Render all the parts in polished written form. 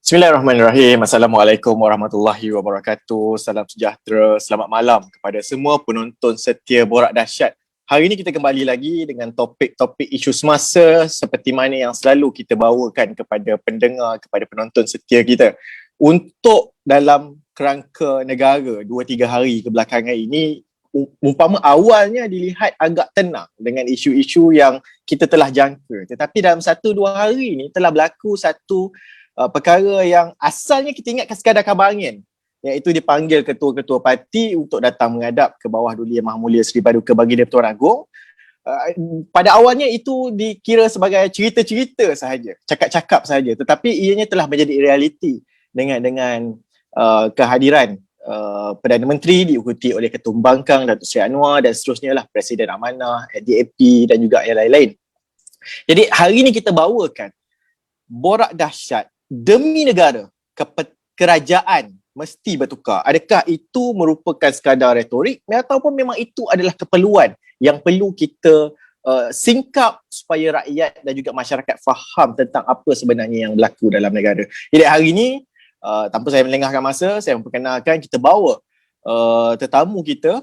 Bismillahirrahmanirrahim. Assalamualaikum warahmatullahi wabarakatuh. Salam sejahtera, selamat malam kepada semua penonton setia Borak Dahsyat. Hari ini kita kembali lagi dengan topik-topik isu semasa seperti mana yang selalu kita bawakan kepada pendengar, kepada penonton setia kita. Untuk dalam kerangka negara 2-3 hari kebelakangan ini, umpama awalnya dilihat agak tenang dengan isu-isu yang kita telah jangka. Tetapi dalam 1-2 hari ini telah berlaku satu perkara yang asalnya kita ingatkan sekadar kabar angin, iaitu dipanggil ketua-ketua parti untuk datang menghadap ke bawah Duli Yang Maha Mulia Seri Paduka Baginda Pertuan Agong. Pada awalnya itu dikira sebagai cerita-cerita sahaja, cakap-cakap sahaja, tetapi ianya telah menjadi realiti dengan kehadiran Perdana Menteri diikuti oleh Ketua Pembangkang Datuk Seri Anwar dan seterusnya lah, Presiden Amanah, DAP dan juga yang lain-lain. Jadi hari ini kita bawakan Borak Dahsyat demi negara, kerajaan mesti bertukar. Adakah itu merupakan sekadar retorik ataupun memang itu adalah keperluan yang perlu kita singkap supaya rakyat dan juga masyarakat faham tentang apa sebenarnya yang berlaku dalam negara. Jadi hari ini, tanpa saya melengahkan masa, saya memperkenalkan kita bawa tetamu kita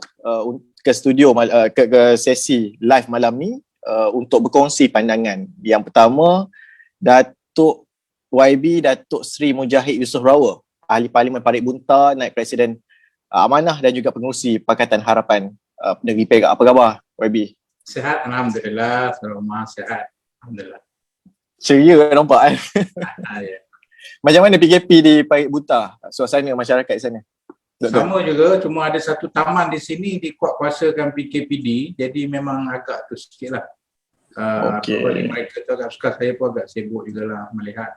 ke studio, ke sesi live malam ni untuk berkongsi pandangan. Yang pertama, Datuk YB Datuk Seri Mujahid Yusof Rawa, Ahli Parlimen Parit Buntar, Naib Presiden Amanah dan juga pengerusi Pakatan Harapan Negeri Perak. Apa khabar YB? Sihat, Alhamdulillah. Selamat sihat, Alhamdulillah. Ceria nampak kan? Ya. Macam mana PKP di Parit Buntar? Suasana masyarakat di sana? Sama juga, cuma ada satu taman di sini dikuatkuasakan PKPD, jadi memang agak tu sikit lah. Okay. Mereka tu agak suka, saya pun agak sibuk juga lah melihat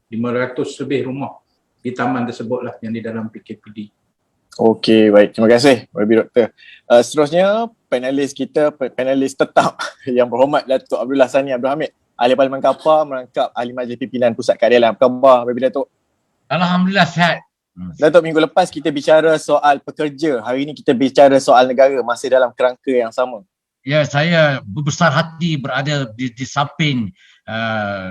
500 lebih rumah di taman tersebut lah yang di dalam PKPD. Okey, baik. Terima kasih YB Doktor. Seterusnya, panelis kita, panelis tetap yang berhormat Datuk Abdullah Sani Abdul Hamid, Ahli Parlimen Kapar, merangkap Ahli Majlis Pimpinan Pusat Keadilan. Apa khabar YB Datuk? Alhamdulillah sihat. Datuk, minggu lepas kita bicara soal pekerja. Hari ini kita bicara soal negara, masih dalam kerangka yang sama. Ya, saya berbesar hati berada di samping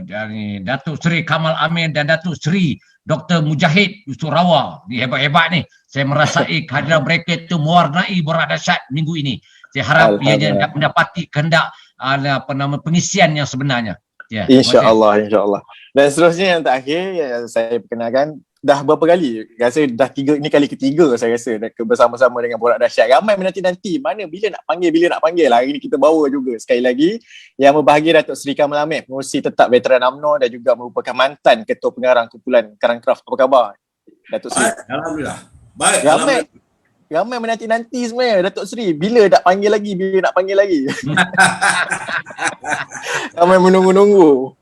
dari Datuk Seri Kamal Amin dan Datuk Seri Dr. Mujahid Yusof Rawa. Ni hebat-hebat ni. Saya merasai kehadiran mereka itu mewarnai Borak Dahsyat minggu ini. Saya harap ianya mendapati kehendak pengisian yang sebenarnya. Ya, InsyaAllah. Dan seterusnya yang terakhir yang saya perkenalkan, dah berapa kali? Rasa dah ini kali ketiga saya rasa bersama-sama dengan Borak Dahsyat. Ramai menanti-nanti mana bila nak panggil. Hari ini kita bawa juga sekali lagi yang berbahagia Datuk Seri Kamal Amin, pengerusi tetap veteran UMNO dan juga merupakan mantan Ketua Pengarang Kumpulan Karangkraf. Apa khabar Datuk Seri? Alhamdulillah. Baik. Ramai menanti-nanti sebenarnya Datuk Seri. Bila nak panggil lagi? Ramai menunggu-nunggu.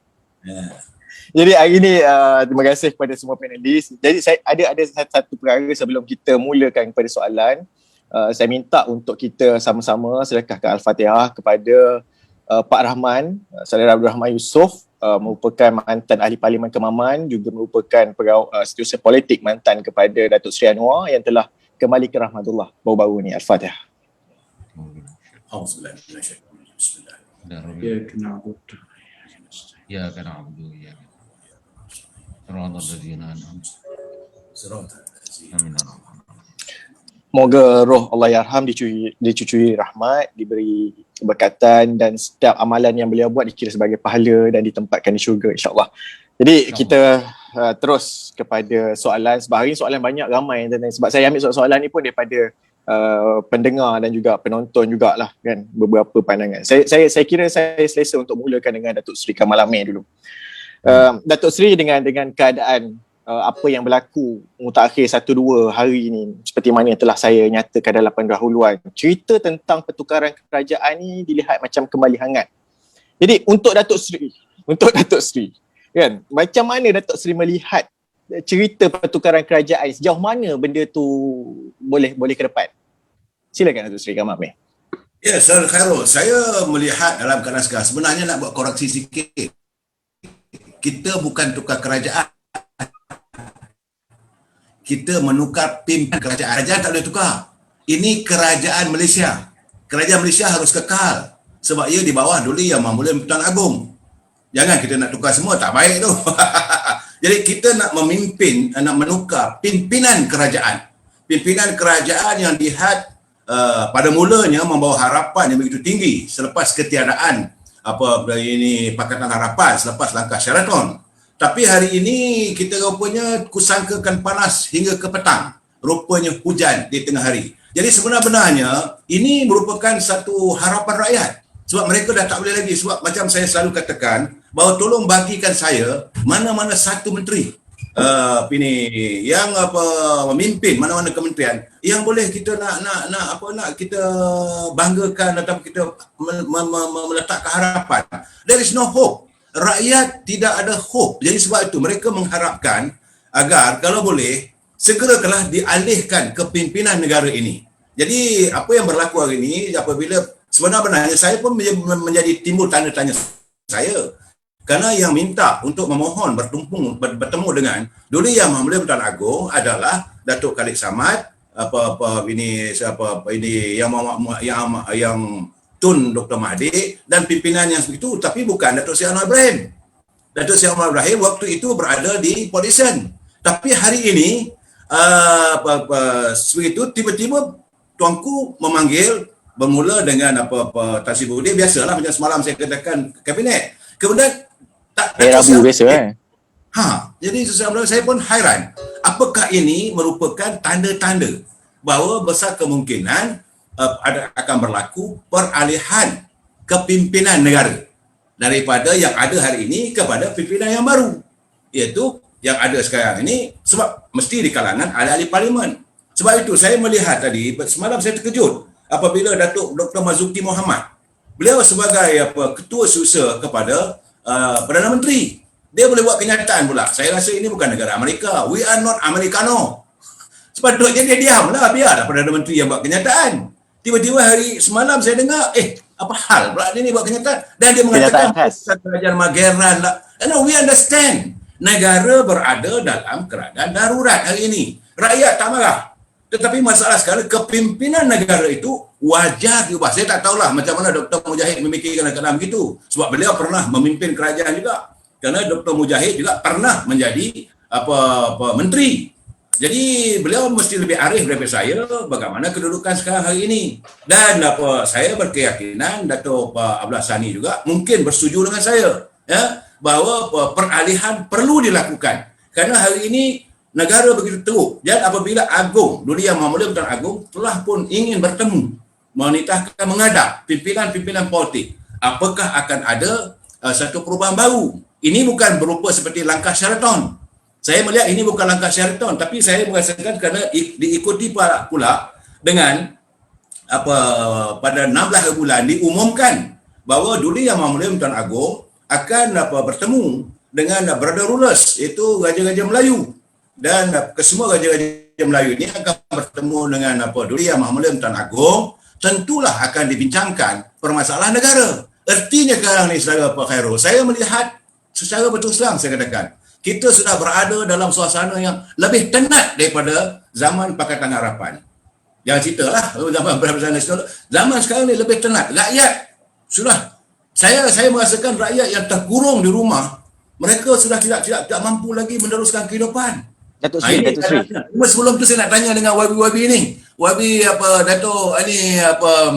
Jadi hari ini terima kasih kepada semua panelis. Jadi saya ada satu perkara sebelum kita mulakan kepada soalan. Saya minta untuk kita sama-sama sedekahkan Al-Fatihah kepada Pak Rahman, Saudara Abdul Rahman Yusof, merupakan mantan Ahli Parlimen Kemaman, juga merupakan setiausaha politik mantan kepada Datuk Seri Anwar yang telah kembali ke rahmatullah baru-baru ni. Al-Fatihah. Ya kena abudu ya. Moga roh Allah Yarham dicucui rahmat, diberi keberkatan dan setiap amalan yang beliau buat dikira sebagai pahala dan ditempatkan di syurga, insyaAllah. Jadi kita terus kepada soalan. Sebab hari ini soalan banyak, ramai yang tanya. Sebab saya ambil soalan ni pun daripada pendengar dan juga penonton jugalah kan, beberapa pandangan. Saya kira saya selesa untuk mulakan dengan Datuk Seri Kamal Amin dulu. Datuk Seri, dengan keadaan apa yang berlaku mutakhir 1-2 hari ini, seperti mana yang telah saya nyatakan dalam pendahuluan, cerita tentang pertukaran kerajaan ni dilihat macam kembali hangat. Jadi untuk Datuk Seri kan, macam mana Datuk Seri melihat cerita pertukaran kerajaan, sejauh mana benda tu boleh ke depan? Silakan Datuk Seri Kamal Amin. Ya, Saudara Khairul, saya melihat dalam keadaan sekarang, sebenarnya nak buat koreksi sikit. Kita bukan tukar kerajaan. Kita menukar pimpinan kerajaan. Kerajaan tak boleh tukar. Ini kerajaan Malaysia. Kerajaan Malaysia harus kekal. Sebab ia di bawah Duli Yang Maha Mulia Pertuan Agong. Jangan kita nak tukar semua, tak baik tu. Jadi kita nak memimpin, nak menukar pimpinan kerajaan. Pimpinan kerajaan yang dilihat pada mulanya membawa harapan yang begitu tinggi selepas ketiadaan Pakatan Harapan, selepas langkah Sheraton. Tapi hari ini kita rupanya kusangkakan panas hingga ke petang. Rupanya hujan di tengah hari. Jadi sebenarnya ini merupakan satu harapan rakyat. Sebab mereka dah tak boleh lagi. Sebab macam saya selalu katakan, bahawa tolong bagikan saya mana-mana satu menteri yang memimpin mana-mana kementerian yang boleh kita nak kita banggakan atau kita meletakkan harapan. There is no hope. Rakyat tidak ada hope. Jadi sebab itu mereka mengharapkan agar kalau boleh segeralah dialihkan kepimpinan negara ini. Jadi apa yang berlaku hari ini apabila sebenarnya saya pun menjadi timbul tanda tanya saya. Kerana yang minta untuk memohon bertemu dengan Duli Yang Maha Mulia Tuan Agong adalah Datuk Khalid Samad, yang Tun Dr. Mahdi dan pimpinan yang begitu, tapi bukan Datuk Seri Anwar Ibrahim. Datuk Seri Anwar Ibrahim waktu itu berada di Polisian. Tapi hari ini begitu tiba-tiba tuanku memanggil bermula dengan Tan Sri Budi, biasalah macam semalam saya katakan kabinet. Kemudian Rabu biasa jadi saya pun hairan. Apakah ini merupakan tanda-tanda bahawa besar kemungkinan akan berlaku peralihan kepimpinan negara daripada yang ada hari ini kepada pimpinan yang baru, iaitu yang ada sekarang ini, sebab mesti di kalangan ahli-ahli parlimen. Sebab itu saya melihat tadi, semalam saya terkejut apabila Datuk Dr. Marzuki Mohamad, beliau sebagai ketua susah kepada Perdana Menteri, dia boleh buat kenyataan pula. Saya rasa ini bukan negara Amerika. We are not Americano. Sepatutnya dia diamlah, biarlah Perdana Menteri yang buat kenyataan. Tiba-tiba hari semalam saya dengar, apa hal pula dia ni buat kenyataan? Dan dia mengatakan kerajaan Mageran lah. No, we understand. Negara berada dalam keadaan darurat hari ini. Rakyat tak marah. Tetapi masalah sekarang, kepimpinan negara itu wajar diubah. Saya tak tahulah macam mana Dr. Mujahid memikirkan keadaan begitu. Sebab beliau pernah memimpin kerajaan juga. Kerana Dr. Mujahid juga pernah menjadi menteri. Jadi beliau mesti lebih arif daripada saya bagaimana kedudukan sekarang hari ini. Dan saya berkeyakinan Dato' Abdullah Sani juga mungkin bersetuju dengan saya, ya, bahawa peralihan perlu dilakukan. Kerana hari ini negara begitu teruk, dan apabila Duli Yang Maha Mulia Tuan Agong telah pun ingin bertemu, menitahkan menghadap pimpinan-pimpinan politik, apakah akan ada satu perubahan baru? Ini bukan berupa seperti langkah Sheraton. Saya melihat ini bukan langkah Sheraton, tapi saya merasakan kerana diikuti pula dengan pada 16 bulan diumumkan bahawa Duli Yang Maha Mulia Tuan Agong akan bertemu dengan brother rulers, iaitu Raja-Raja Melayu. Dan kesemua Raja-Raja Melayu ini akan bertemu dengan Duli Yang Maha Mulia Tuan Agong. Tentulah akan dibincangkan permasalahan negara. Ertinya sekarang ni, saudara Pak Khairul, saya melihat secara betul terang saya katakan, kita sudah berada dalam suasana yang lebih tenat daripada zaman Pakatan Harapan. Jangan ceritalah zaman Perabatan Nasional. Zaman sekarang ni lebih tenat. Rakyat sudah, saya merasakan rakyat yang terkurung di rumah, mereka sudah tidak mampu lagi meneruskan kehidupan. Datuk Seri. Sebelum tu saya nak tanya dengan Wabi ni. Wabi Dato'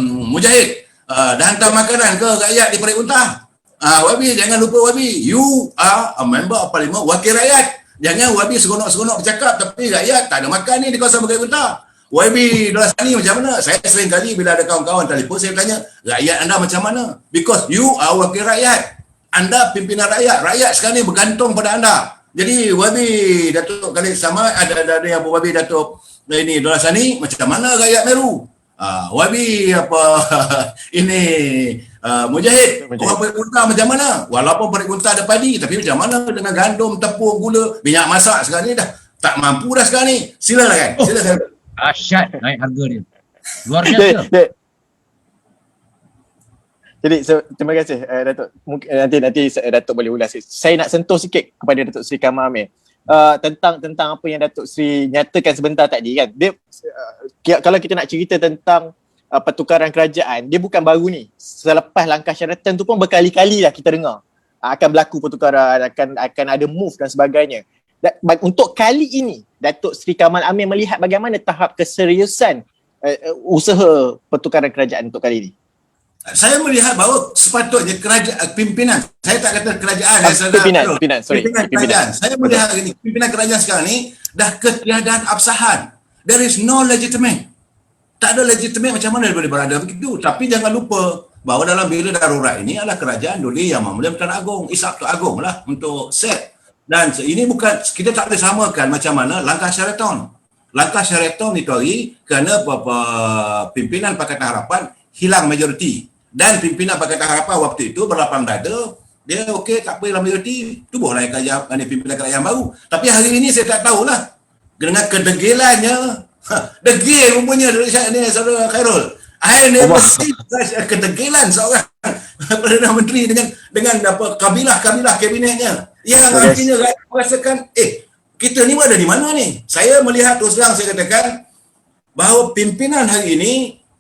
Mujahid, dah hantar makanan ke rakyat di Parit Untah? Wabi, jangan lupa Wabi, you are a member of parliament, wakil rakyat. Jangan Wabi seronok-seronok bercakap tapi rakyat tak ada makan ni di kawasan Parit Untah. Wabi Abdullah Sani macam mana? Saya sering kali bila ada kawan-kawan telefon, saya tanya, rakyat anda macam mana? Because you are wakil rakyat. Anda pimpinan rakyat. Rakyat sekarang ni bergantung pada anda. Jadi Wabi Datuk Khalid Samad, ada yang Wabi Datuk Abdullah Sani, macam mana rakyat Meru? Wabi Mujahid, orang Parit Untah macam mana? Walaupun Parit Untah ada padi, tapi macam mana dengan gandum, tepung, gula, minyak masak sekarang ni dah tak mampu dah sekarang ni. Silakan kan? Silakan. Asyad naik harga dia. Luar biasa. Jadi terima kasih Datuk. Mungkin nanti Datuk boleh ulas. Saya nak sentuh sikit kepada Datuk Seri Kamal Amir tentang apa yang Datuk Seri nyatakan sebentar tadi kan. Dia kalau kita nak cerita tentang pertukaran kerajaan, dia bukan baru ni. Selepas langkah Sheraton tu pun berkali-kali dah kita dengar akan berlaku pertukaran, akan ada move dan sebagainya. Untuk kali ini, Datuk Seri Kamal Amir melihat bagaimana tahap keseriusan usaha pertukaran kerajaan untuk kali ini? Saya melihat bahawa sepatutnya pimpinan, saya tak kata kerajaan, pimpinan kerajaan. Saya melihat ini, pimpinan kerajaan sekarang ni dah ketiadaan absahan. There is no legitimate. Tak ada legitimate macam mana boleh berada begitu. Tapi jangan lupa bahawa dalam bila darurat ini adalah kerajaan duli yang memulia Pertuan Agong. Isap Pertuan Agong lah untuk set. Dan ini bukan, kita tak boleh samakan macam mana langkah Sheraton. Langkah Sheraton itu hari kerana pimpinan Pakatan Harapan hilang majoriti. Dan pimpinan Pakatan Harapan waktu itu berlapang dada, dia okey tak apalah majoriti, tubuhlah pimpinan kerajaan baru. Tapi hari ini saya tak tahulah. Dengan kedegilannya, degil rupanya ni saudara Khairul. I never see kedegilan seorang Perdana Menteri dengan apa kabilah-kabilah kabinetnya. Yang akhirnya rakyat merasakan, kita ni ada di mana ni? Saya melihat terus terang saya katakan bahawa pimpinan hari ini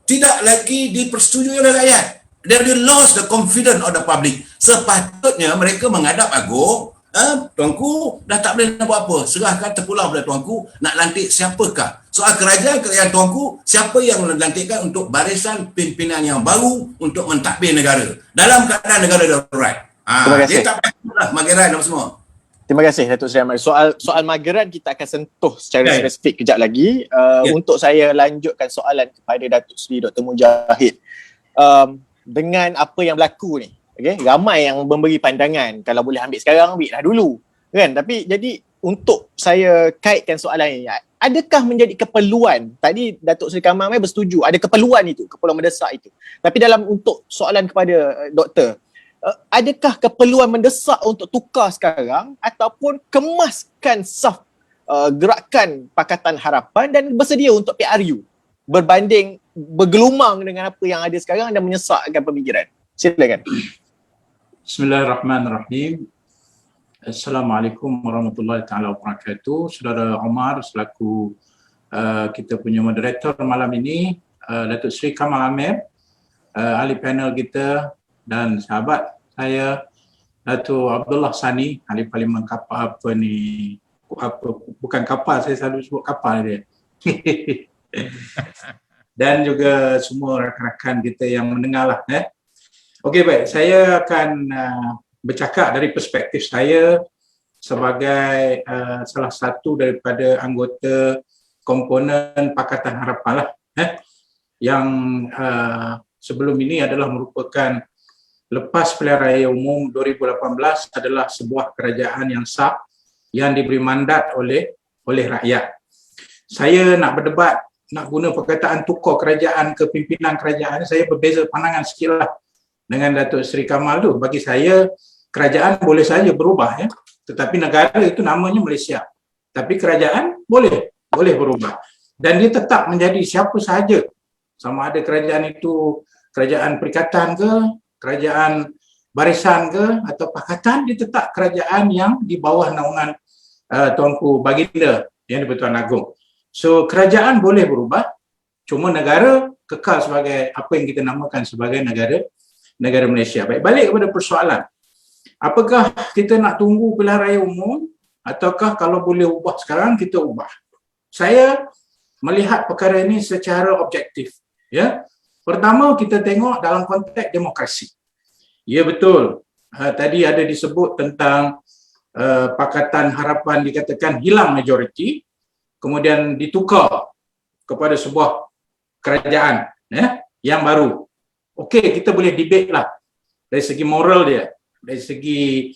tidak lagi dipersetujui oleh rakyat. They lost the confidence of the public. Sepatutnya mereka menghadap Agong, tuanku dah tak boleh nak buat apa. Serahkan terpulang pada tuanku nak lantik siapakah. Soal kerajaan tuanku, siapa yang melantikkan untuk barisan pimpinan yang baru untuk mentadbir negara dalam keadaan negara darurat. Dia tak patutlah Mageran dan semua. Terima kasih Datuk Seri Amir. Soal Mageran kita akan sentuh secara spesifik kejap lagi. Untuk saya lanjutkan soalan kepada Datuk Seri Dr. Mujahid. Dengan apa yang berlaku ni, ramai yang memberi pandangan, kalau boleh ambil sekarang, ambil dah dulu, kan? Tapi jadi untuk saya kaitkan soalan ini, adakah menjadi keperluan, tadi Datuk Seri Kamal Amir bersetuju ada keperluan itu, keperluan mendesak itu, tapi dalam untuk soalan kepada doktor, adakah keperluan mendesak untuk tukar sekarang ataupun kemaskan saf gerakan Pakatan Harapan dan bersedia untuk PRU berbanding bergelumang dengan apa yang ada sekarang dan menyesakkan pemikiran? Silakan. Bismillahirrahmanirrahim. Assalamualaikum warahmatullahi taala wabarakatuh. Saudara Omar selaku kita punya moderator malam ini, Datuk Seri Kamal Amir, ahli panel kita, dan sahabat saya Datuk Abdullah Sani, ahli Parlimen kapal bukan kapal, saya selalu sebut kapal dia. Dan juga semua rakan-rakan kita yang mendengar lah. Okey, baik, saya akan bercakap dari perspektif saya sebagai salah satu daripada anggota komponen Pakatan Harapan lah, yang sebelum ini adalah merupakan lepas pilihan raya umum 2018 adalah sebuah kerajaan yang sah yang diberi mandat oleh rakyat. Saya nak berdebat, nak guna perkataan tukar kerajaan ke pimpinan kerajaan, saya berbeza pandangan sikit lah dengan Datuk Seri Kamal tu. Bagi saya, kerajaan boleh saja berubah, tetapi negara itu namanya Malaysia. Tapi kerajaan boleh berubah. Dan dia tetap menjadi siapa sahaja. Sama ada kerajaan itu kerajaan perikatan ke, kerajaan barisan ke, atau pakatan, dia tetap kerajaan yang di bawah naungan Tuanku Baginda yang di-Pertuan Agong. So kerajaan boleh berubah, cuma negara kekal sebagai apa yang kita namakan sebagai negara Malaysia. Baik, balik kepada persoalan. Apakah kita nak tunggu pilihan raya umum ataukah kalau boleh ubah sekarang kita ubah? Saya melihat perkara ini secara objektif. Pertama, kita tengok dalam konteks demokrasi. Ya, betul. Tadi ada disebut tentang Pakatan Harapan dikatakan hilang majoriti, kemudian ditukar kepada sebuah kerajaan yang baru. Okey, kita boleh debate lah dari segi moral dia, dari segi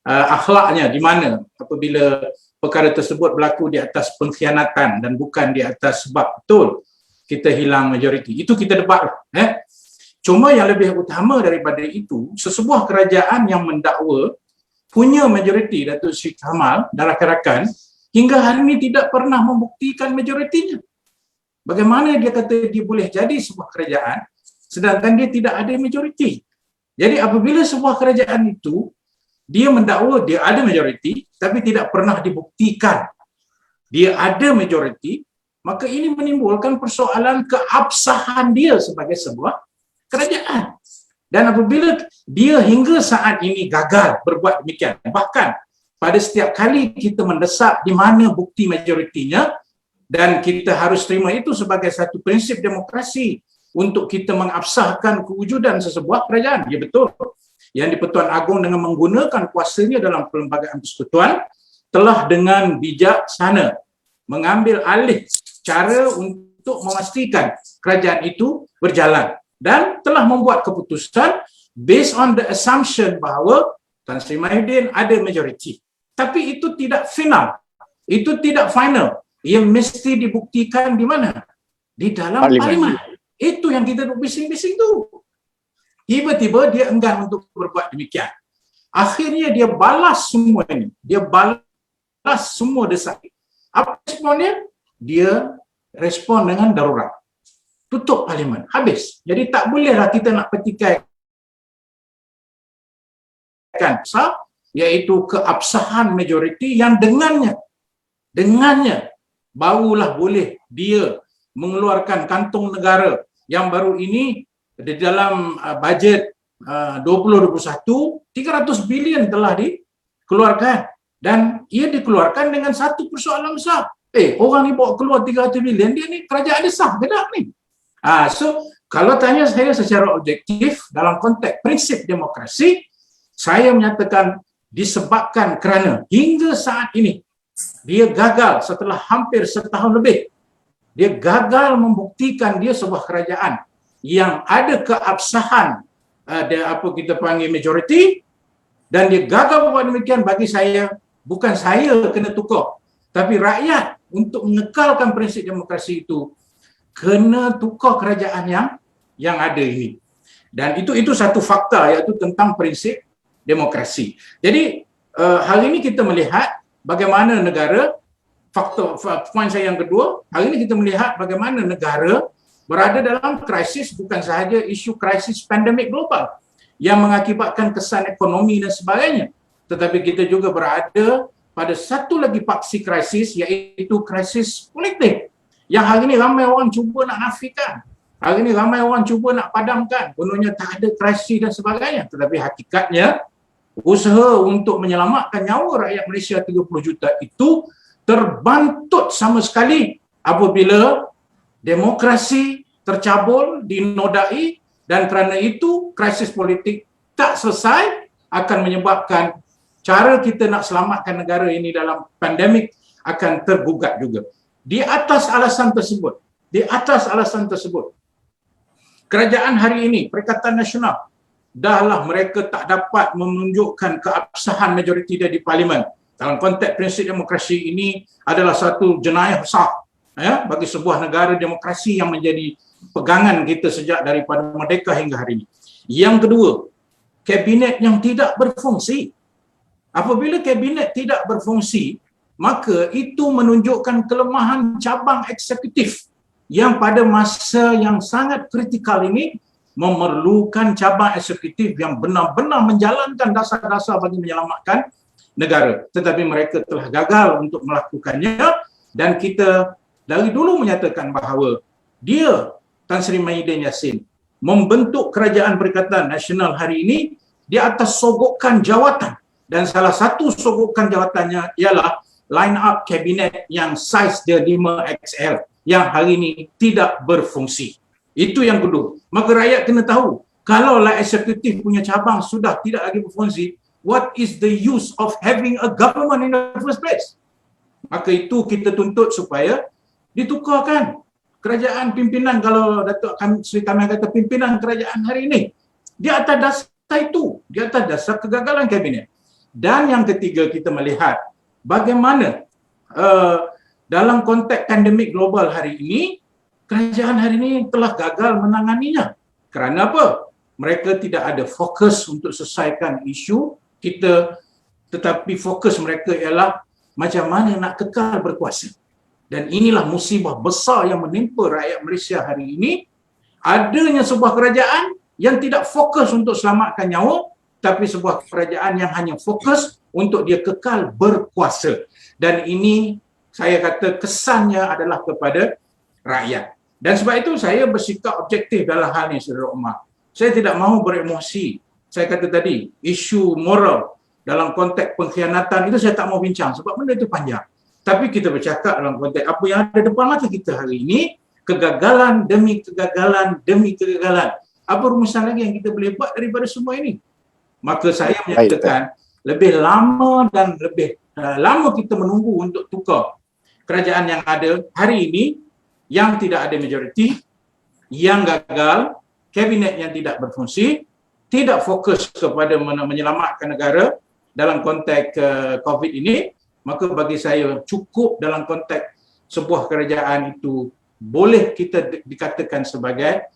akhlaknya di mana apabila perkara tersebut berlaku di atas pengkhianatan dan bukan di atas sebab betul kita hilang majoriti. Itu kita debat lah. Cuma yang lebih utama daripada itu, sesebuah kerajaan yang mendakwa punya majoriti Datuk Seri Kamal dan rakan-rakan hingga hari ini tidak pernah membuktikan majoritinya. Bagaimana dia kata dia boleh jadi sebuah kerajaan sedangkan dia tidak ada majoriti? Jadi apabila sebuah kerajaan itu dia mendakwa dia ada majoriti tapi tidak pernah dibuktikan dia ada majoriti, maka ini menimbulkan persoalan keabsahan dia sebagai sebuah kerajaan. Dan apabila dia hingga saat ini gagal berbuat demikian, bahkan pada setiap kali kita mendesak di mana bukti majoritinya, dan kita harus terima itu sebagai satu prinsip demokrasi untuk kita mengabsahkan kewujudan sesebuah kerajaan. Ya betul. Yang di-Pertuan Agong dengan menggunakan kuasanya dalam perlembagaan persekutuan telah dengan bijaksana mengambil alih cara untuk memastikan kerajaan itu berjalan dan telah membuat keputusan based on the assumption bahawa Tan Sri Mahyudin ada majoriti. Tapi itu tidak final. Itu tidak final. Ia mesti dibuktikan di mana? Di dalam parlimen. Itu yang kita duk bising-bising tu. Tiba-tiba dia enggan untuk berbuat demikian. Akhirnya dia balas semua ini. Dia balas semua desakan. Apa responnya? Dia respon dengan darurat. Tutup parlimen. Habis. Jadi tak bolehlah kita nak petikaikan iaitu keabsahan majoriti yang dengannya barulah boleh dia mengeluarkan kantong negara yang baru ini di dalam bajet 2021 300 bilion telah dikeluarkan dan ia dikeluarkan dengan satu persoalan besar. Orang ni bawa keluar 300 bilion, dia ni kerajaan dia sah ke tak ni? So kalau tanya saya secara objektif dalam konteks prinsip demokrasi, saya menyatakan disebabkan kerana hingga saat ini dia gagal setelah hampir setahun lebih. Dia gagal membuktikan dia sebuah kerajaan yang ada keabsahan, ada apa kita panggil majoriti, dan dia gagal buat demikian. Bagi saya, bukan saya kena tukar, tapi rakyat untuk mengekalkan prinsip demokrasi itu kena tukar kerajaan yang ada ini. Dan itu satu fakta, iaitu tentang prinsip demokrasi. Jadi hari ini kita melihat bagaimana negara, poin saya yang kedua, hari ini kita melihat bagaimana negara berada dalam krisis, bukan sahaja isu krisis pandemik global yang mengakibatkan kesan ekonomi dan sebagainya, tetapi kita juga berada pada satu lagi paksi krisis, iaitu krisis politik yang hari ini ramai orang cuba nak nafikan, hari ini ramai orang cuba nak padamkan, kononnya tak ada krisis dan sebagainya, tetapi hakikatnya usaha untuk menyelamatkan nyawa rakyat Malaysia 30 juta itu terbantut sama sekali apabila demokrasi tercabul, dinodai, dan kerana itu krisis politik tak selesai akan menyebabkan cara kita nak selamatkan negara ini dalam pandemik akan tergugat juga. Di atas alasan tersebut, kerajaan hari ini, Perikatan Nasional, dahlah mereka tak dapat menunjukkan keabsahan majoriti dia di parlimen. Dalam konteks prinsip demokrasi ini adalah satu jenayah besar bagi sebuah negara demokrasi yang menjadi pegangan kita sejak daripada merdeka hingga hari ini. Yang kedua, kabinet yang tidak berfungsi. Apabila kabinet tidak berfungsi, maka itu menunjukkan kelemahan cabang eksekutif yang pada masa yang sangat kritikal ini memerlukan cabang eksekutif yang benar-benar menjalankan dasar-dasar bagi menyelamatkan negara. Tetapi mereka telah gagal untuk melakukannya, dan kita dari dulu menyatakan bahawa dia, Tan Sri Mahyudin Yassin, membentuk Kerajaan Perikatan Nasional hari ini di atas sogokan jawatan, dan salah satu sogokan jawatannya ialah line up kabinet yang saiz dia 5XL yang hari ini tidak berfungsi. Itu yang kedua. Maka rakyat kena tahu, kalaulah eksekutif punya cabang sudah tidak lagi berfungsi, what is the use of having a government in the first place? Maka itu kita tuntut supaya ditukarkan kerajaan pimpinan. Kalau Datuk Sri Kamil kata pimpinan kerajaan hari ini, di atas dasar itu, di atas dasar kegagalan kabinet. Dan yang ketiga, kita melihat bagaimana dalam konteks pandemik global hari ini, kerajaan hari ini telah gagal menanganinya. Kerana apa? Mereka tidak ada fokus untuk selesaikan isu kita, tetapi fokus mereka ialah macam mana nak kekal berkuasa. Dan inilah musibah besar yang menimpa rakyat Malaysia hari ini. Adanya sebuah kerajaan yang tidak fokus untuk selamatkan nyawa, tapi sebuah kerajaan yang hanya fokus untuk dia kekal berkuasa. Dan ini saya kata kesannya adalah kepada rakyat. Dan sebab itu saya bersikap objektif dalam hal ini, Saudara Umar. Saya tidak mahu beremosi. Saya kata tadi, isu moral dalam konteks pengkhianatan itu saya tak mau bincang sebab benda itu panjang. Tapi kita bercakap dalam konteks apa yang ada depan mata kita hari ini, kegagalan demi kegagalan demi kegagalan. Apa rumusan lagi yang kita boleh buat daripada semua ini? Maka saya menyatakan lebih lama dan lebih lama kita menunggu untuk tukar kerajaan yang ada hari ini yang tidak ada majoriti, yang gagal, kabinet yang tidak berfungsi, tidak fokus kepada menyelamatkan negara dalam konteks COVID ini, maka bagi saya cukup dalam konteks sebuah kerajaan itu boleh kita dikatakan sebagai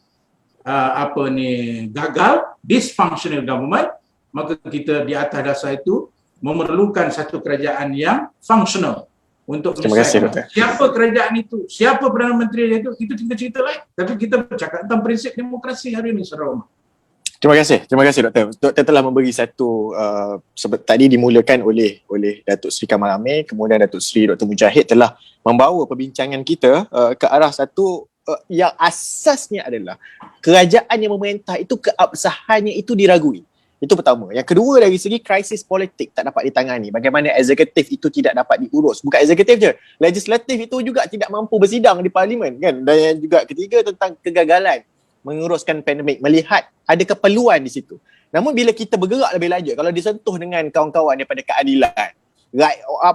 gagal, dysfunctional government, maka kita di atas dasar itu memerlukan satu kerajaan yang functional untuk menyelesaikan. Siapa kerajaan itu, siapa Perdana Menteri itu cerita lain. Tapi kita bercakap tentang prinsip demokrasi hari ini, Saudara. Terima kasih Doktor. Doktor telah memberi satu tadi dimulakan oleh Datuk Seri Kamal Amir, kemudian Datuk Seri Dr. Mujahid telah membawa perbincangan kita ke arah satu yang asasnya adalah kerajaan yang memerintah itu keabsahannya itu diragui. Itu pertama. Yang kedua, dari segi krisis politik tak dapat ditangani. Bagaimana eksekutif itu tidak dapat diurus. Bukan eksekutif je, legislatif itu juga tidak mampu bersidang di parlimen kan. Dan yang juga ketiga tentang kegagalan menguruskan pandemik, melihat ada keperluan di situ. Namun bila kita bergerak lebih lanjut, kalau disentuh dengan kawan-kawan daripada keadilan,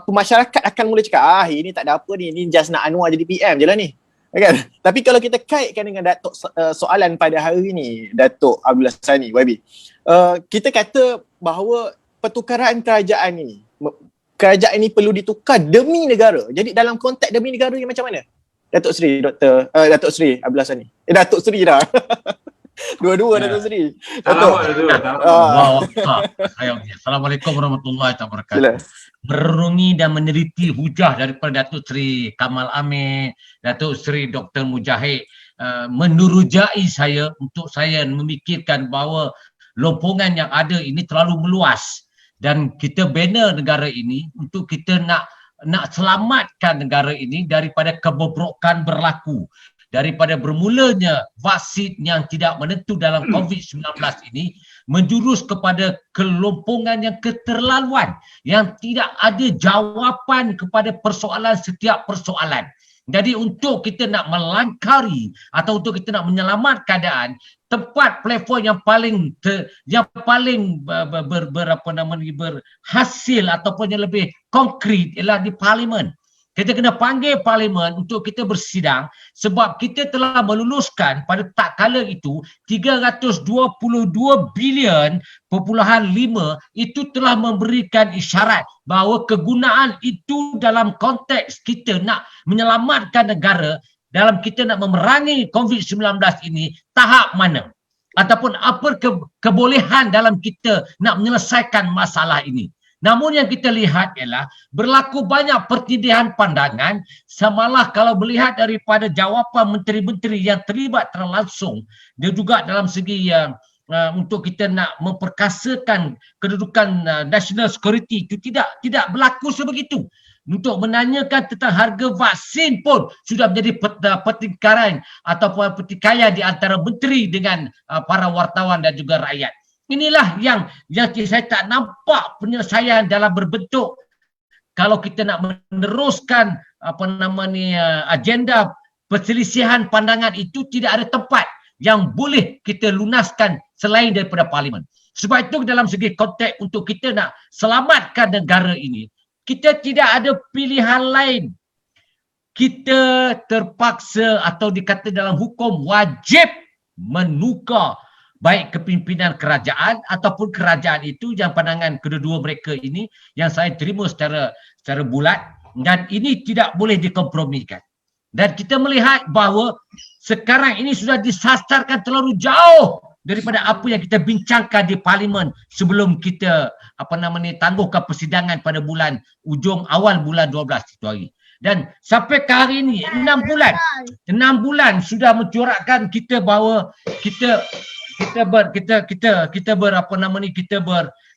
masyarakat akan mula cakap, ini tak ada apa ni just nak Anwar jadi PM je lah ni. Kan? Tapi kalau kita kaitkan dengan Datuk soalan pada hari ini, Datuk Abdullah Sani, YB, kita kata bahawa pertukaran kerajaan ini perlu ditukar demi negara. Jadi dalam konteks demi negara ni macam mana? Datuk Seri Abdullah Sani. Datuk Seri dah. Dua-dua Datuk Seri. Assalamualaikum warahmatullahi wabarakatuh. Merenungi dan meneliti hujah daripada Datuk Seri Kamal Amir, Datuk Seri Dr. Mujahid menurujai saya untuk saya memikirkan bahawa lompongan yang ada ini terlalu meluas dan kita bina negara ini untuk kita nak selamatkan negara ini daripada kebobrokan berlaku. Daripada bermulanya vaksin yang tidak menentu dalam COVID-19 ini menjurus kepada kelompongan yang keterlaluan yang tidak ada jawapan kepada setiap persoalan. Jadi untuk kita nak melangkari atau untuk kita nak menyelamat keadaan, tempat platform yang paling berhasil ataupun yang lebih konkret ialah di parlimen. Kita kena panggil parlimen untuk kita bersidang sebab kita telah meluluskan pada tak kala itu 322 bilion perpuluhan 5 itu telah memberikan isyarat bahawa kegunaan itu dalam konteks kita nak menyelamatkan negara, dalam kita nak memerangi COVID-19 ini tahap mana ataupun apa kebolehan dalam kita nak menyelesaikan masalah ini. Namun yang kita lihat ialah berlaku banyak pertindihan pandangan, samalah kalau melihat daripada jawapan menteri-menteri yang terlibat terlangsung, dia juga dalam segi untuk kita nak memperkasakan kedudukan national security itu tidak berlaku sebegitu. Untuk menanyakan tentang harga vaksin pun sudah menjadi pertengkaran ataupun pertikaian di antara menteri dengan para wartawan dan juga rakyat. Inilah yang saya tak nampak penyelesaian dalam berbentuk kalau kita nak meneruskan agenda perselisihan pandangan itu tidak ada tempat yang boleh kita lunaskan selain daripada parlimen. Sebab itu dalam segi konteks untuk kita nak selamatkan negara ini, kita tidak ada pilihan lain. Kita terpaksa atau dikata dalam hukum wajib menukar baik kepimpinan kerajaan ataupun kerajaan itu yang pandangan kedua-dua mereka ini yang saya terima secara bulat dan ini tidak boleh dikompromikan. Dan kita melihat bahawa sekarang ini sudah disasarkan terlalu jauh daripada apa yang kita bincangkan di parlimen sebelum kita tangguhkan persidangan pada awal bulan 12 itu hari. Dan sampai ke hari ini 6 bulan sudah mencorakkan kita bahawa kita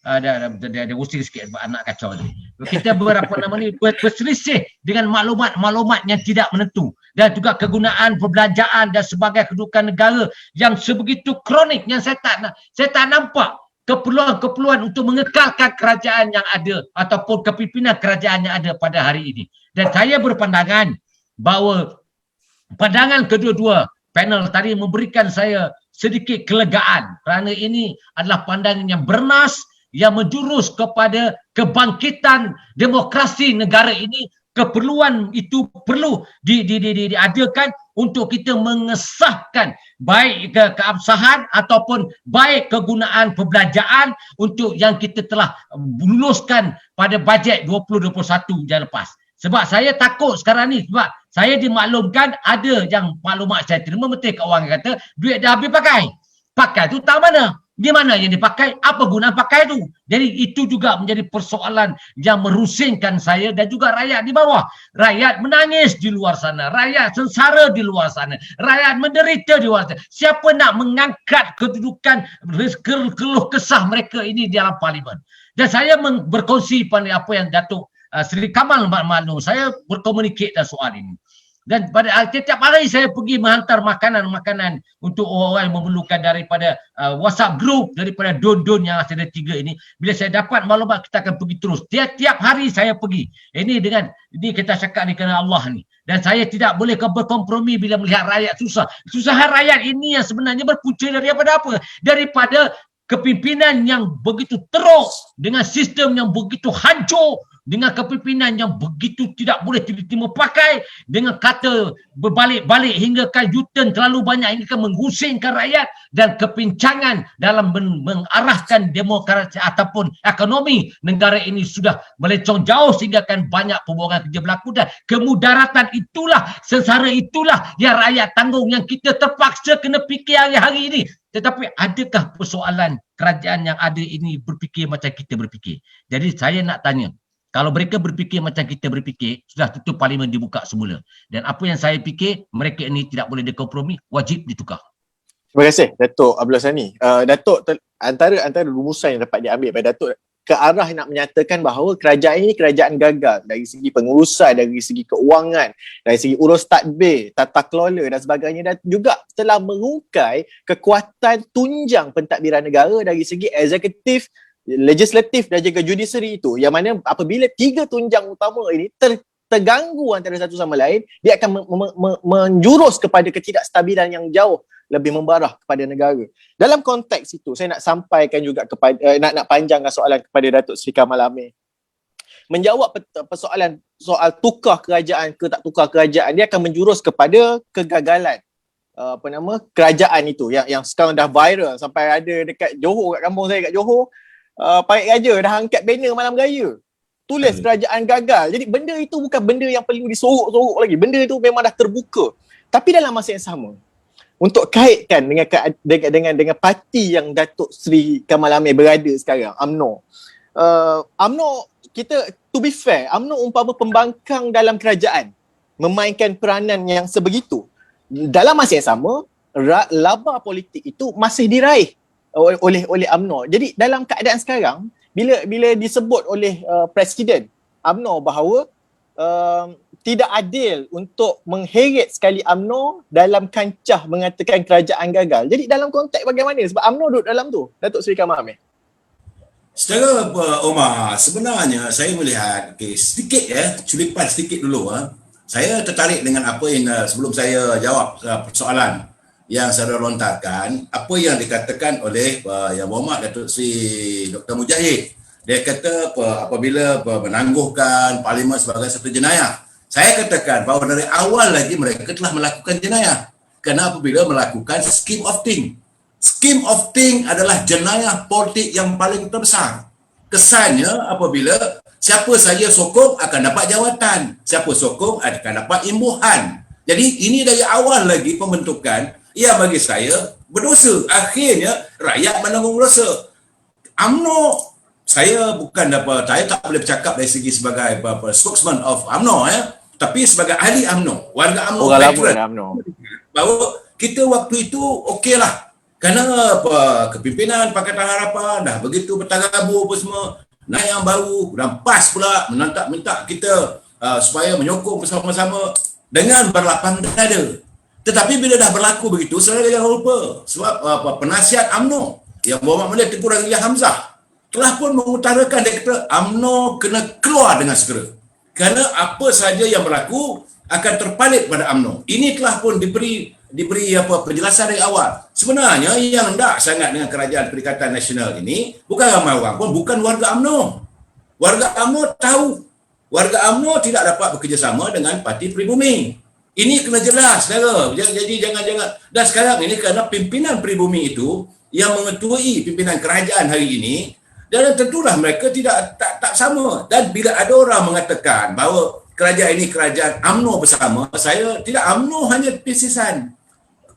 ada usil sikit anak kacau ni. Kita berselisih dengan maklumat yang tidak menentu. dan juga kegunaan perbelanjaan dan sebagai kedudukan negara yang sebegitu kronik yang saya tak nampak keperluan untuk mengekalkan kerajaan yang ada ataupun kepimpinan kerajaan yang ada pada hari ini. Dan saya berpandangan bahawa pandangan kedua-dua panel tadi memberikan saya sedikit kelegaan kerana ini adalah pandangan yang bernas yang menjurus kepada kebangkitan demokrasi negara ini. Keperluan itu perlu diadakan untuk kita mengesahkan baik keabsahan ataupun baik kegunaan perbelanjaan untuk yang kita telah luluskan pada bajet 2021 yang lepas. Sebab saya takut sekarang ni, sebab saya dimaklumkan ada yang maklumat saya terima Menteri Keuangan kata duit dah habis pakai tu tak mana? Di mana yang dipakai? Apa guna pakai tu? Jadi itu juga menjadi persoalan yang merusingkan saya dan juga rakyat di bawah. Rakyat menangis di luar sana. Rakyat sengsara di luar sana. Rakyat menderita di luar sana. Siapa nak mengangkat kedudukan keluh kesah mereka ini di dalam parlimen? Dan saya berkongsi pada apa yang Datuk Seri Kamal maklum. Saya berkomunikasi dalam soal ini. Dan pada setiap hari saya pergi menghantar makanan-makanan untuk orang yang memerlukan daripada WhatsApp group, daripada don-don yang ada 3 ini. Bila saya dapat maklumat, kita akan pergi terus. Tiap hari saya pergi. Ini kita cakap ni kerana Allah ni. Dan saya tidak boleh berkompromi bila melihat rakyat susah. Kesusahan rakyat ini yang sebenarnya berpunca daripada apa? Daripada kepimpinan yang begitu teruk, dengan sistem yang begitu hancur, dengan kepimpinan yang begitu tidak boleh diterima pakai, dengan kata berbalik-balik hinggakan U-turn terlalu banyak hinggakan menggusingkan rakyat, dan kepincangan dalam mengarahkan demokrasi ataupun ekonomi negara ini sudah melencong jauh sehinggakan banyak pembuangan kerja berlaku, dan kemudaratan itulah, sengsara itulah yang rakyat tanggung, yang kita terpaksa kena fikir hari-hari ini. Tetapi adakah persoalan kerajaan yang ada ini berfikir macam kita berfikir? Jadi saya nak tanya, kalau mereka berfikir macam kita berfikir, sudah tentu parlimen dibuka semula. Dan apa yang saya fikir, mereka ini tidak boleh dikompromi, wajib ditukar. Terima kasih Datuk Abdullah Sani. Datuk, antara rumusan yang dapat diambil pada Datuk ke arah nak menyatakan bahawa kerajaan ini kerajaan gagal dari segi pengurusan, dari segi keuangan, dari segi urus tadbir, tata kelola dan sebagainya, dan juga telah mengukai kekuatan tunjang pentadbiran negara dari segi eksekutif, legislatif dan juga judiciary itu, yang mana apabila 3 tunjang utama ini terganggu antara satu sama lain, dia akan menjurus kepada ketidakstabilan yang jauh lebih membarah kepada negara. Dalam konteks itu, saya nak sampaikan juga kepada nak panjangkan soalan kepada Datuk Seri Kamal Amir. Menjawab persoalan soal tukar kerajaan ke tak tukar kerajaan, dia akan menjurus kepada kegagalan kerajaan itu yang sekarang dah viral sampai ada dekat Johor, kat kampung saya kat Johor, Paik Raja dah angkat banner malam raya, tulis kerajaan gagal. Jadi benda itu bukan benda yang perlu disorok-sorok lagi. Benda itu memang dah terbuka. Tapi dalam masa yang sama, untuk kaitkan dengan parti yang Datuk Seri Kamal Amir berada sekarang, UMNO. UMNO, kita to be fair, UMNO umpama pembangkang dalam kerajaan, memainkan peranan yang sebegitu. Dalam masa yang sama, laba politik itu masih diraih oleh UMNO. Jadi dalam keadaan sekarang, bila disebut oleh Presiden UMNO bahawa tidak adil untuk mengheret sekali UMNO dalam kancah mengatakan kerajaan gagal. Jadi dalam konteks bagaimana? Sebab UMNO duduk dalam tu, Datuk Seri Kamal Amir. Secara Omar, sebenarnya saya melihat culipan sedikit dulu. Saya tertarik dengan apa yang sebelum saya jawab persoalan yang saya lontarkan, apa yang dikatakan oleh Yang Berhormat Datuk Seri Dr. Mujahid. Dia kata apabila menangguhkan parlimen sebagai satu jenayah. Saya katakan bahawa dari awal lagi mereka telah melakukan jenayah. Kerana apabila melakukan scheme of thing. Scheme of thing adalah jenayah politik yang paling terbesar. Kesannya apabila siapa saja sokong akan dapat jawatan. Siapa sokong akan dapat imbuhan. Jadi ini dari awal lagi pembentukan yang bagi saya berdosa. Akhirnya rakyat menanggung dosa. UMNO, saya tak boleh bercakap dari segi sebagai spokesman of UMNO tapi sebagai ahli UMNO, warga UMNO, bahawa kita waktu itu okeylah kerana kepimpinan Pakatan Harapan dah begitu bertagabur apa semua, naik yang baru dan PAS pula minta kita supaya menyokong bersama-sama, dengan berlapang dada. Tetapi bila dah berlaku begitu, saudara jangan lupa sebab penasihat UMNO yang Muhammad Malik Tengku Razak Hamzah telah pun mengutarakan, dia kata UMNO kena keluar dengan segera. Kerana apa sahaja yang berlaku akan terpalit pada UMNO. Ini telah pun diberi penjelasan dari awal. Sebenarnya yang hendak sangat dengan Kerajaan Perikatan Nasional ini bukan ramai orang pun, bukan warga UMNO. Warga UMNO tahu. Warga UMNO tidak dapat bekerjasama dengan Parti Pribumi. Ini kena jelas, saudara. Jadi jangan-jangan. Dan sekarang ini kerana pimpinan Pribumi itu yang mengetuai pimpinan kerajaan hari ini, dan tentulah mereka tak sama. Dan bila ada orang mengatakan bahawa kerajaan ini kerajaan UMNO bersama, saya tidak, UMNO hanya pisisan.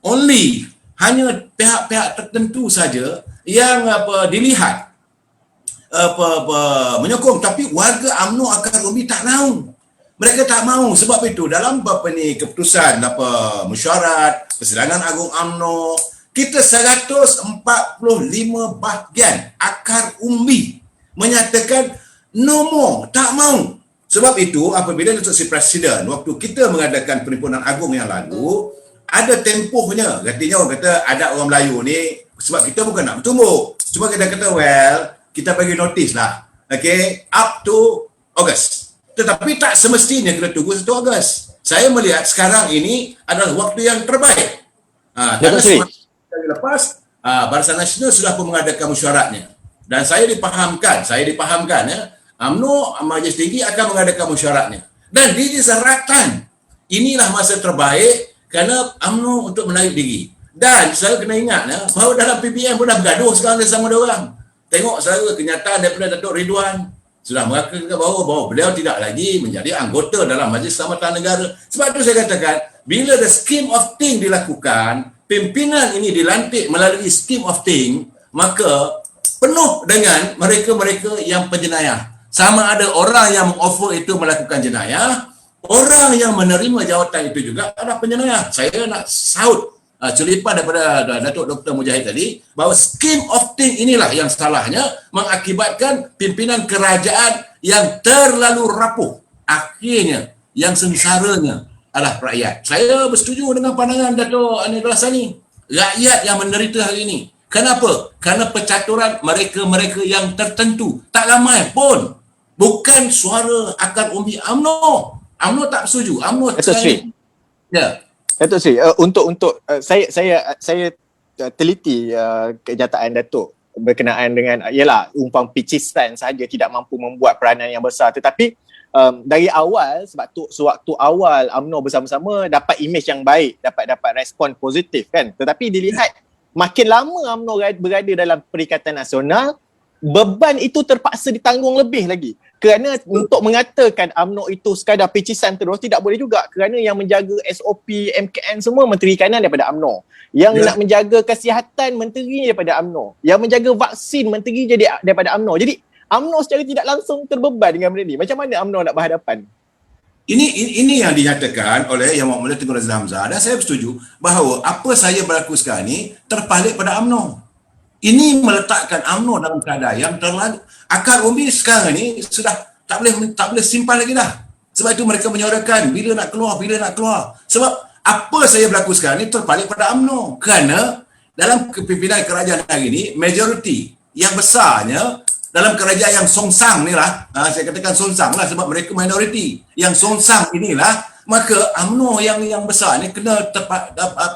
Only hanya pihak-pihak tertentu saja yang dilihat menyokong, tapi warga UMNO akar umbi tak mahu. Mereka tak mahu. Sebab itu dalam keputusan mesyuarat Persidangan Agung UMNO, kita 145 bahagian akar umbi menyatakan no more, tak mahu. Sebab itu apabila Datuk Seri Presiden waktu kita mengadakan Perhimpunan Agung yang lalu, ada tempohnya. Artinya orang kata ada orang Melayu ni, sebab kita bukan nak bertumbuk, cuma kita kata well, kita bagi notis lah, okay, up to Ogos. Tetapi tak semestinya kita tunggu 1 Ogos. Saya melihat sekarang ini adalah waktu yang terbaik. Karena hari lepas Barisan Nasional sudah pun mengadakan mesyuaratnya. Dan saya dipahamkan ya, UMNO Majlis Tinggi akan mengadakan mesyuaratnya. Dan disyaratkan inilah masa terbaik kerana UMNO untuk menarik diri. Dan saya kena ingat ya, bahawa dalam PBM pun dah bergaduh sekarang sama dia orang. Tengok saya kenyataan daripada Datuk Ridwan sudah mengatakan bahawa beliau tidak lagi menjadi anggota dalam Majlis Keselamatan Negara. Sebab itu saya katakan, bila the scheme of thing dilakukan, pimpinan ini dilantik melalui scheme of thing, maka penuh dengan mereka-mereka yang penjenayah. Sama ada orang yang mengoffer itu melakukan jenayah, orang yang menerima jawatan itu juga adalah penjenayah. Saya nak saut celipan daripada Datuk Dr. Mujahid tadi, bahawa scheme of thing inilah yang salahnya mengakibatkan pimpinan kerajaan yang terlalu rapuh. Akhirnya yang sengsaranya adalah rakyat. Saya bersetuju dengan pandangan Datuk Anidul Hassani. Rakyat yang menderita hari ini. Kenapa? Kerana percaturan mereka-mereka yang tertentu. Tak ramai pun. Bukan suara akar umbi UMNO. UMNO tak setuju. UMNO sekarang. Ya. Datuk Seri, untuk saya teliti kenyataan Datuk berkenaan dengan ialah umpam picisan sahaja tidak mampu membuat peranan yang besar, tetapi dari awal sewaktu awal UMNO bersama-sama dapat imej yang baik, dapat respon positif kan, tetapi dilihat makin lama UMNO berada dalam Perikatan Nasional, beban itu terpaksa ditanggung lebih lagi. Kerana untuk mengatakan UMNO itu sekadar picisan terus tidak boleh juga, kerana yang menjaga SOP, MKN semua Menteri Kanan daripada UMNO. Yang nak menjaga kesihatan Menteri daripada UMNO. Yang menjaga vaksin Menteri jadi daripada UMNO. Jadi UMNO secara tidak langsung terbeban dengan benda ni. Macam mana UMNO nak berhadapan? Ini yang dinyatakan oleh Yang Muhammad Tengku Razak Hamzah, dan saya bersetuju bahawa apa sahaja berlaku sekarang ni terpalit pada UMNO. Ini meletakkan UMNO dalam keadaan yang terlalu akar umbi sekarang ni sudah tak boleh simpan lagi dah. Sebab itu mereka menyuarakan bila nak keluar. Sebab apa saya berlaku sekarang ni terpalit pada UMNO. Kerana dalam kepimpinan kerajaan hari ini, majoriti yang besarnya dalam kerajaan yang songsang ni lah, saya katakan songsang lah sebab mereka minoriti. Yang songsang inilah, maka UMNO yang besar ni kena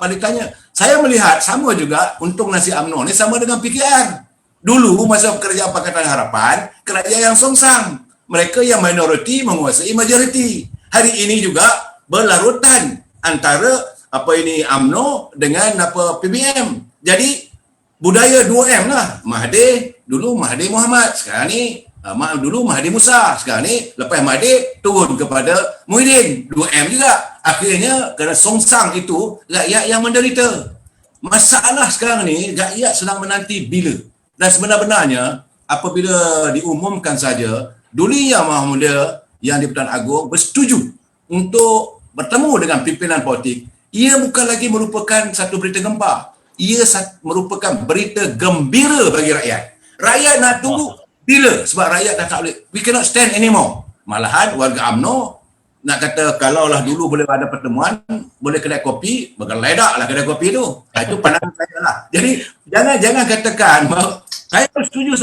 palitannya. Saya melihat sama juga untung nasib UMNO ni sama dengan PKR. Dulu masa kerajaan Pakatan Harapan, kerajaan yang songsang. Mereka yang minoriti menguasai majoriti. Hari ini juga berlarutan antara UMNO dengan PBM. Jadi budaya 2M lah. Mahathir, dulu Mahathir Mohamad, sekarang ni dulu Mahathir Musa, sekarang ni lepas Mahathir turun kepada Muhyiddin, 2M juga. Akhirnya kerana songsang itu rakyat yang menderita. Masalah sekarang ni rakyat sedang menanti bila. Dan sebenar-benarnya apabila diumumkan saja, Duli Yang Maha Mulia yang di-Pertuan Agong bersetuju untuk bertemu dengan pimpinan politik, ia bukan lagi merupakan satu berita gempar. Ia merupakan berita gembira bagi rakyat. Rakyat nak tunggu bila, sebab rakyat dah tak boleh. We cannot stand anymore. Malahan warga UMNO nak kata kalaulah dulu boleh ada pertemuan, boleh kedai kopi, bergeledak lah kedai kopi tu. Itu pandangan saya lah. Jadi jangan katakan bahawa saya setuju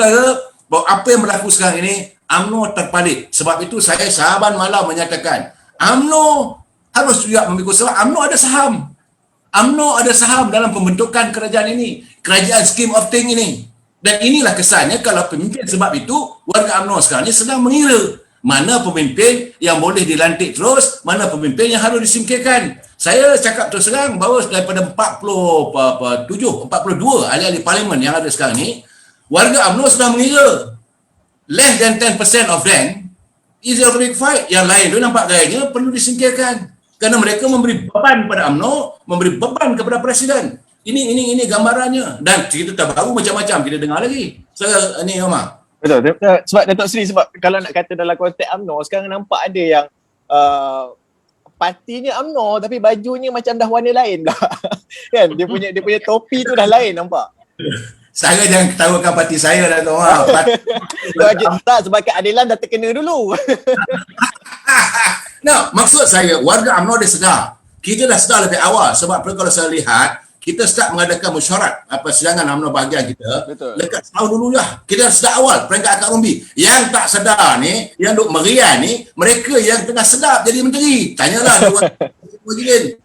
bahawa apa yang berlaku sekarang ini UMNO terpalit. Sebab itu saya Sahaban Malam menyatakan UMNO harus juga memikul sebab UMNO ada saham. UMNO ada saham dalam pembentukan kerajaan ini, kerajaan scheme of thing ini. Dan inilah kesannya kalau pemimpin, sebab itu warga UMNO sekarang ini sedang mengira mana pemimpin yang boleh dilantik terus, mana pemimpin yang harus disingkirkan. Saya cakap terus terang bahawa daripada 42 ahli-ahli parlimen yang ada sekarang ni, warga UMNO sudah mengira less than 10% of them is a big fight. Yang lain tu nampak gayanya perlu disingkirkan kerana mereka memberi beban kepada UMNO, memberi beban kepada Presiden. Ini gambarannya. Dan cerita terbaru macam-macam kita dengar lagi. Saya ni Omar. Betul. Sebab Datuk Seri, sebab kalau nak kata dalam konteks UMNO, sekarang nampak ada yang partinya UMNO tapi bajunya macam dah warna lain dah. Kan? Dia punya topi tu dah lain nampak. Saya jangan ketawakan parti saya dah tu Omar. Tak, sebab keadilan dah terkena dulu. No, maksud saya warga UMNO dia sedar. Kita dah sedar lebih awal sebab kalau saya lihat kita start mengadakan mesyuarat persidangan UMNO bahagian kita. Betul. Dekat setahun dulu lah. Kita dah sedar awal peringkat akar umbi. Yang tak sedar ni, yang duk merian ni, mereka yang tengah sedap jadi menteri. Tanyalah Mujahid.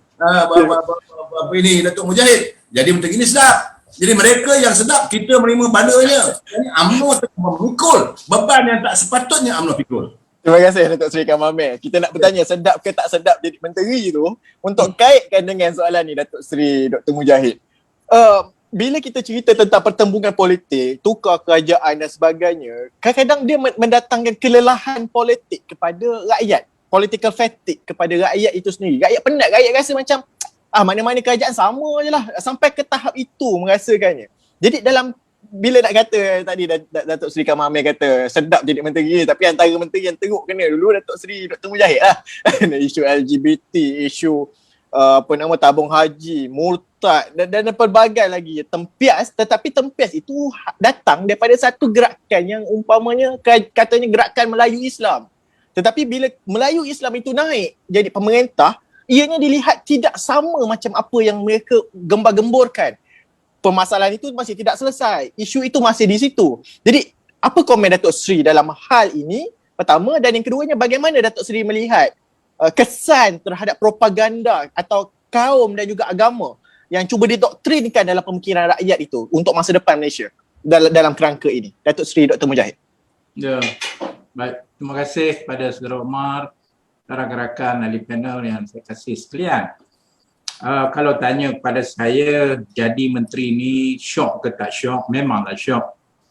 Ini Datuk Mujahid. Jadi menteri ni sedap. Jadi mereka yang sedap, kita menerima balanya. Jadi UMNO tengah memikul beban yang tak sepatutnya UMNO pikul. Terima kasih Datuk Seri Kamal Amir. Kita nak bertanya sedap ke tak sedap jadi menteri tu, untuk kaitkan dengan soalan ni Datuk Seri Dr. Mujahid. Bila kita cerita tentang pertembungan politik, tukar kerajaan dan sebagainya, kadang-kadang dia mendatangkan kelelahan politik kepada rakyat. Political fatigue kepada rakyat itu sendiri. Rakyat penat, rakyat rasa macam mana-mana kerajaan sama je lah. Sampai ke tahap itu merasakannya. Jadi bila nak kata tadi Datuk Seri Kamal Amir kata sedap jadi menteri, tapi antara menteri yang teruk kena dulu Datuk Seri Dr. Mujahid lah. Isu LGBT, isu tabung haji, murtad dan pelbagai lagi tempias. Tetapi tempias itu datang daripada satu gerakan yang umpamanya katanya gerakan Melayu Islam. Tetapi bila Melayu Islam itu naik jadi pemerintah, ianya dilihat tidak sama macam apa yang mereka gembar-gemborkan. Permasalahan itu masih tidak selesai. Isu itu masih di situ. Jadi, apa komen Datuk Seri dalam hal ini? Pertama, dan yang keduanya, bagaimana Datuk Seri melihat kesan terhadap propaganda atau kaum dan juga agama yang cuba didoktrinkan dalam pemikiran rakyat itu untuk masa depan Malaysia dalam kerangka ini? Datuk Seri Dr. Mujahid. Ya, baik. Terima kasih kepada Saudara Omar, rakan-rakan ahli panel yang saya kasih sekalian. Kalau tanya kepada saya jadi menteri ni syok ke tak syok, memanglah syok.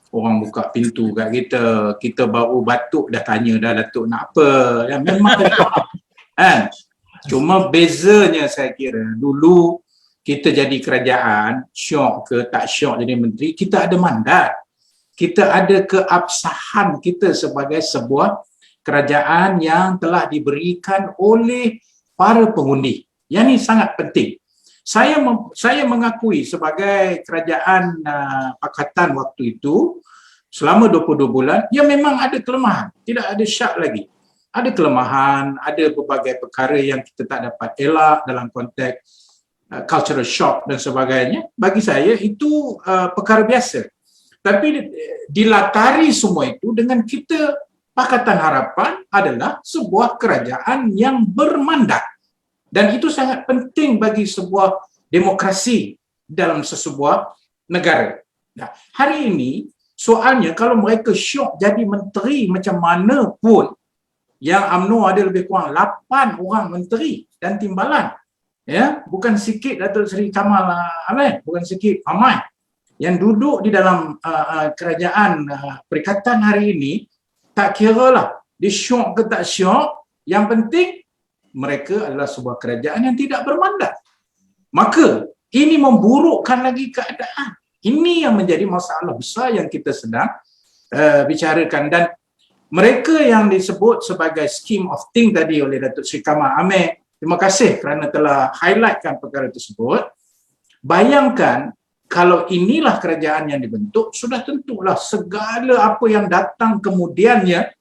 Orang buka pintu kat kita baru batuk dah tanya dah Datuk nak apa. Ya, memang syok. Cuma bezanya saya kira dulu kita jadi kerajaan, syok ke tak syok jadi menteri, kita ada mandat. Kita ada keabsahan kita sebagai sebuah kerajaan yang telah diberikan oleh para pengundi. Yang ini sangat penting. Saya mengakui sebagai kerajaan pakatan waktu itu selama 22 bulan, ya memang ada kelemahan. Tidak ada syak lagi. Ada kelemahan, ada berbagai perkara yang kita tak dapat elak dalam konteks cultural shock dan sebagainya. Bagi saya itu perkara biasa. Tapi dilatari semua itu dengan kita, Pakatan Harapan adalah sebuah kerajaan yang bermandat. Dan itu sangat penting bagi sebuah demokrasi dalam sesebuah negara. Nah, hari ini soalnya kalau mereka syok jadi menteri macam mana pun, yang UMNO ada lebih kurang 8 orang menteri dan timbalan. Ya, bukan sikit Datuk Seri Kamal Amir, bukan sikit, ramai yang duduk di dalam kerajaan perikatan hari ini. Tak kira lah dia syok ke tak syok, yang penting mereka adalah sebuah kerajaan yang tidak bermandat. Maka ini memburukkan lagi keadaan. Ini yang menjadi masalah besar yang kita sedang bicarakan. Dan mereka yang disebut sebagai scheme of thing tadi oleh Datuk Seri Kamal Amir, terima kasih kerana telah highlightkan perkara tersebut. Bayangkan kalau inilah kerajaan yang dibentuk, sudah tentulah segala apa yang datang kemudiannya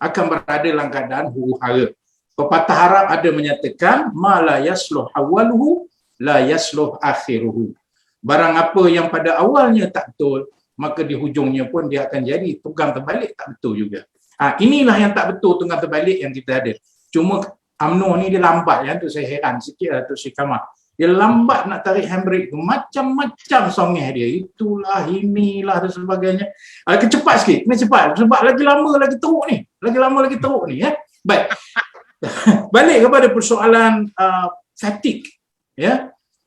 akan berada dalam keadaan huru-hara. Pepatah Arab ada menyatakan ma la yasluh awwaluhu la yasluh akhiruhu. Barang apa yang pada awalnya tak betul, maka di hujungnya pun dia akan jadi tunggang terbalik tak betul juga. Inilah yang tak betul tunggang terbalik yang kita ada. Cuma UMNO ni dia lambat tu saya heran sikit lah Tok Syed Kamal. Dia lambat nak tarik handbrake tu, macam-macam songeh dia. Itulah, inilah dan sebagainya. Cepat sikit, kena cepat. Sebab lagi lama lagi teruk ni. Lagi lama lagi teruk ni. Baik. Balik kepada persoalan fatigue.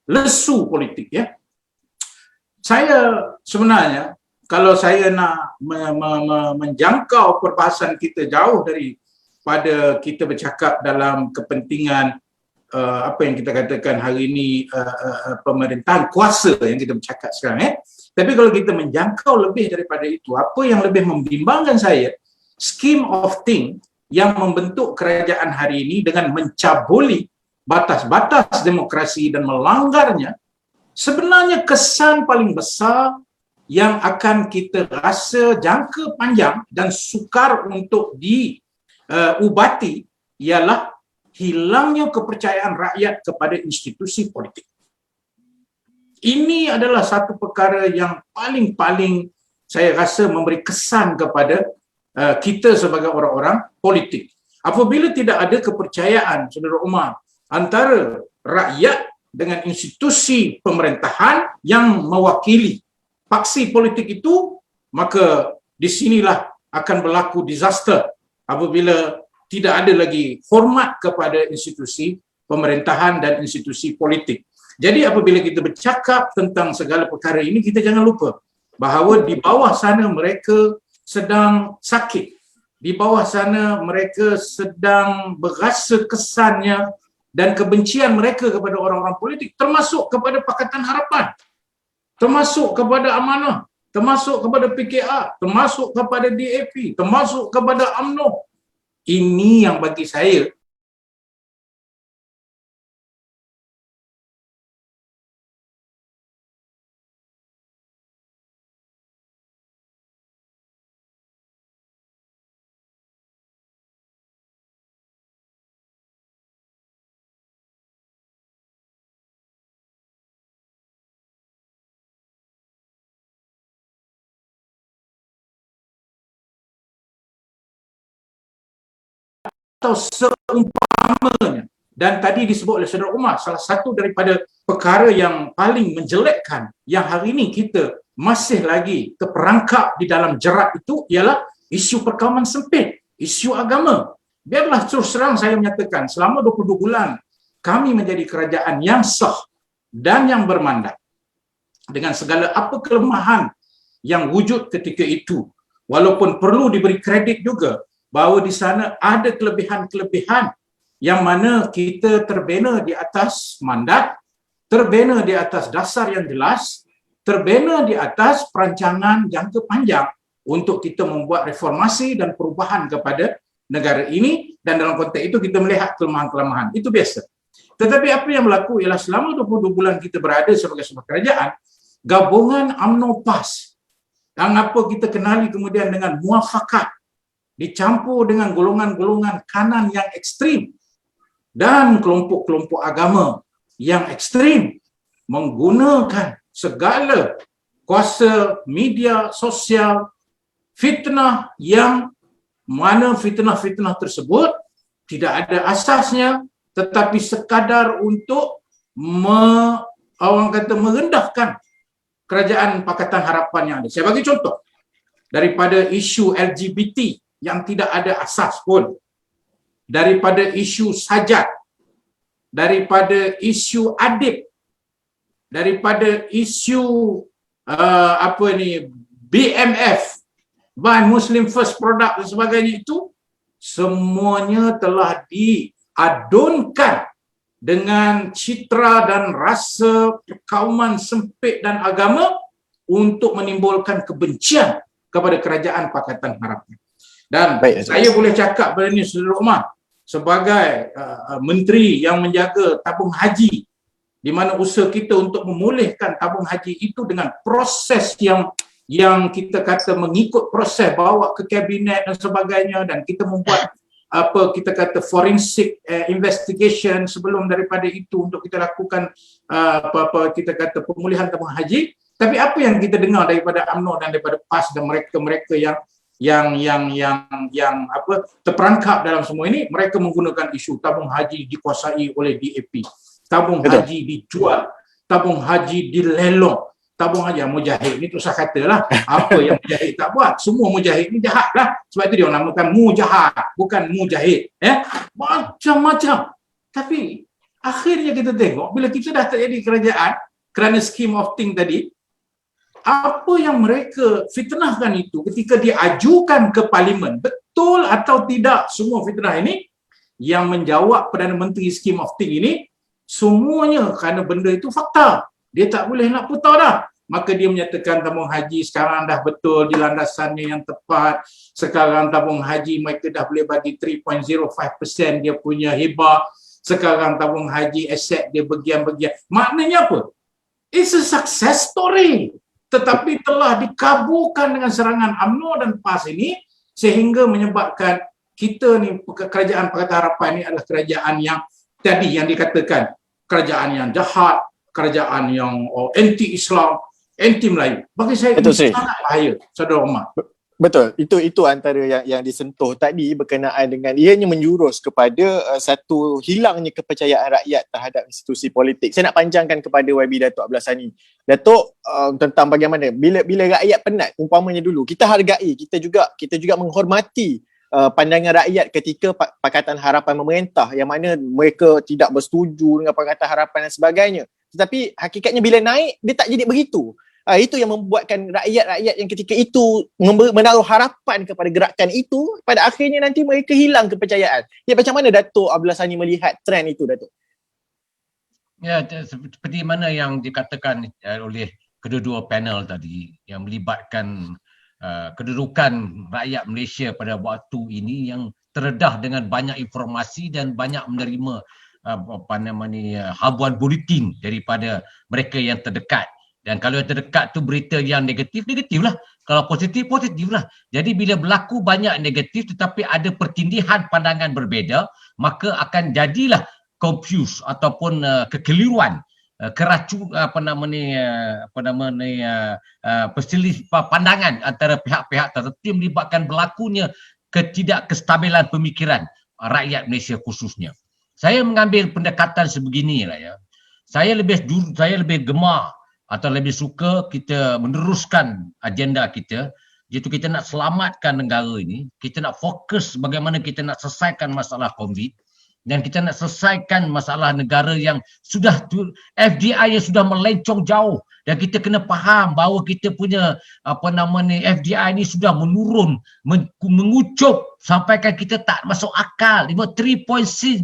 Lesu politik. Saya sebenarnya, kalau saya nak menjangkau perbahasan kita jauh daripada kita bercakap dalam kepentingan apa yang kita katakan hari ini pemerintahan kuasa yang kita bercakap sekarang. Tapi kalau kita menjangkau lebih daripada itu, apa yang lebih membimbangkan saya, scheme of thing yang membentuk kerajaan hari ini dengan mencabuli batas-batas demokrasi dan melanggarnya, sebenarnya kesan paling besar yang akan kita rasa jangka panjang dan sukar untuk diubati ialah hilangnya kepercayaan rakyat kepada institusi politik. Ini adalah satu perkara yang paling saya rasa memberi kesan kepada kita sebagai orang-orang politik. Apabila tidak ada kepercayaan, Saudara Umar, antara rakyat dengan institusi pemerintahan yang mewakili paksi politik itu, maka di sinilah akan berlaku disaster apabila tidak ada lagi hormat kepada institusi pemerintahan dan institusi politik. Jadi apabila kita bercakap tentang segala perkara ini, kita jangan lupa bahawa di bawah sana mereka sedang sakit. Di bawah sana mereka sedang berasa kesannya dan kebencian mereka kepada orang-orang politik, termasuk kepada Pakatan Harapan, termasuk kepada Amanah, termasuk kepada PKR, termasuk kepada DAP, termasuk kepada UMNO. Ini yang bagi saya atau seumpamanya. Dan tadi disebut oleh Saudara Umar, salah satu daripada perkara yang paling menjelekkan yang hari ini kita masih lagi terperangkap di dalam jerat itu ialah isu perkauman sempit, isu agama. Biarlah terus terang saya menyatakan, selama 22 bulan kami menjadi kerajaan yang sah dan yang bermandat dengan segala apa kelemahan yang wujud ketika itu, walaupun perlu diberi kredit juga bahawa di sana ada kelebihan-kelebihan yang mana kita terbina di atas mandat, terbina di atas dasar yang jelas, terbina di atas perancangan jangka panjang untuk kita membuat reformasi dan perubahan kepada negara ini, dan dalam konteks itu kita melihat kelemahan-kelemahan. Itu biasa. Tetapi apa yang berlaku ialah selama 22 bulan kita berada sebagai sebuah kerajaan, gabungan UMNO PAS yang apa kita kenali kemudian dengan muafakat dicampur dengan golongan-golongan kanan yang ekstrim dan kelompok-kelompok agama yang ekstrim menggunakan segala kuasa media sosial, fitnah yang mana fitnah-fitnah tersebut tidak ada asasnya, tetapi sekadar untuk orang kata merendahkan kerajaan Pakatan Harapan yang ada. Saya bagi contoh daripada isu LGBT yang tidak ada asas pun, daripada isu sajat, daripada isu adib, daripada isu BMF, Buy Muslim First Product dan sebagainya, itu semuanya telah diadunkan dengan citra dan rasa perkauman sempit dan agama untuk menimbulkan kebencian kepada kerajaan Pakatan Harapan. Dan saya boleh cakap pada ini, Saudara Umar, sebagai menteri yang menjaga tabung haji, di mana usaha kita untuk memulihkan tabung haji itu dengan proses yang kita kata mengikut proses bawa ke kabinet dan sebagainya, dan kita membuat kita kata forensic investigation sebelum daripada itu untuk kita lakukan kita kata pemulihan tabung haji. Tapi apa yang kita dengar daripada UMNO dan daripada PAS dan mereka-mereka yang terperangkap dalam semua ini, mereka menggunakan isu tabung haji dikuasai oleh DAP, tabung haji dijual, tabung haji dilelong, tabung haji mujahid ni tu saya katalah apa yang mujahid tak buat, semua mujahid ni jahat lah, sebab itu dia orang namakan mujahad bukan mujahid, macam-macam. Tapi akhirnya kita tengok bila kita dah terjadi kerajaan kerana scheme of thing tadi, apa yang mereka fitnahkan itu ketika diajukan ke parlimen, betul atau tidak semua fitnah ini, yang menjawab Perdana Menteri scheme of thing ini, semuanya kerana benda itu fakta. Dia tak boleh nak putar dah. Maka dia menyatakan tabung haji sekarang dah betul di landasannya yang tepat. Sekarang tabung haji mereka dah boleh bagi 3.05% dia punya hibah. Sekarang tabung haji aset dia bagian-bagian. Maknanya apa? It's a success story. Tetapi telah dikabulkan dengan serangan UMNO dan PAS ini sehingga menyebabkan kita ni, kerajaan Pakatan Harapan ini adalah kerajaan yang tadi yang dikatakan kerajaan yang jahat, kerajaan yang anti-Islam, anti-Melayu. Bagi saya itu sangat bahaya, Saudara Omar. Betul, itu antara yang disentuh tadi berkenaan dengan ianya menjurus kepada satu hilangnya kepercayaan rakyat terhadap institusi politik. Saya nak panjangkan kepada YB Datuk Abdullah Sani. Datuk, tentang bagaimana bila rakyat penat, umpamanya dulu, kita hargai, kita juga menghormati pandangan rakyat ketika Pakatan Harapan memerintah yang mana mereka tidak bersetuju dengan Pakatan Harapan dan sebagainya. Tetapi hakikatnya bila naik, dia tak jadi begitu. Itu yang membuatkan rakyat-rakyat yang ketika itu menaruh harapan kepada gerakan itu, pada akhirnya nanti mereka hilang kepercayaan. Ya, macam mana Datuk Abdullah Sani melihat trend itu, Datuk? Ya, seperti mana yang dikatakan oleh kedua-dua panel tadi yang melibatkan kedudukan rakyat Malaysia pada waktu ini yang terdedah dengan banyak informasi dan banyak menerima habuan buletin daripada mereka yang terdekat. Dan kalau yang terdekat tu berita yang negatif lah. Kalau positif lah. Jadi bila berlaku banyak negatif tetapi ada pertindihan pandangan berbeza, maka akan jadilah confuse ataupun kekeliruan, perselisih pandangan antara pihak-pihak tertentu melibatkan berlakunya ketidakkestabilan pemikiran rakyat Malaysia khususnya. Saya mengambil pendekatan sebeginilah ya. Saya lebih gemar atau lebih suka kita meneruskan agenda kita, iaitu kita nak selamatkan negara ini, kita nak fokus bagaimana kita nak selesaikan masalah COVID dan kita nak selesaikan masalah negara yang sudah FDI yang sudah melencong jauh, dan kita kena faham bahawa kita punya FDI ini sudah menurun, mengucup sampaikan kita tak masuk akal. 3.6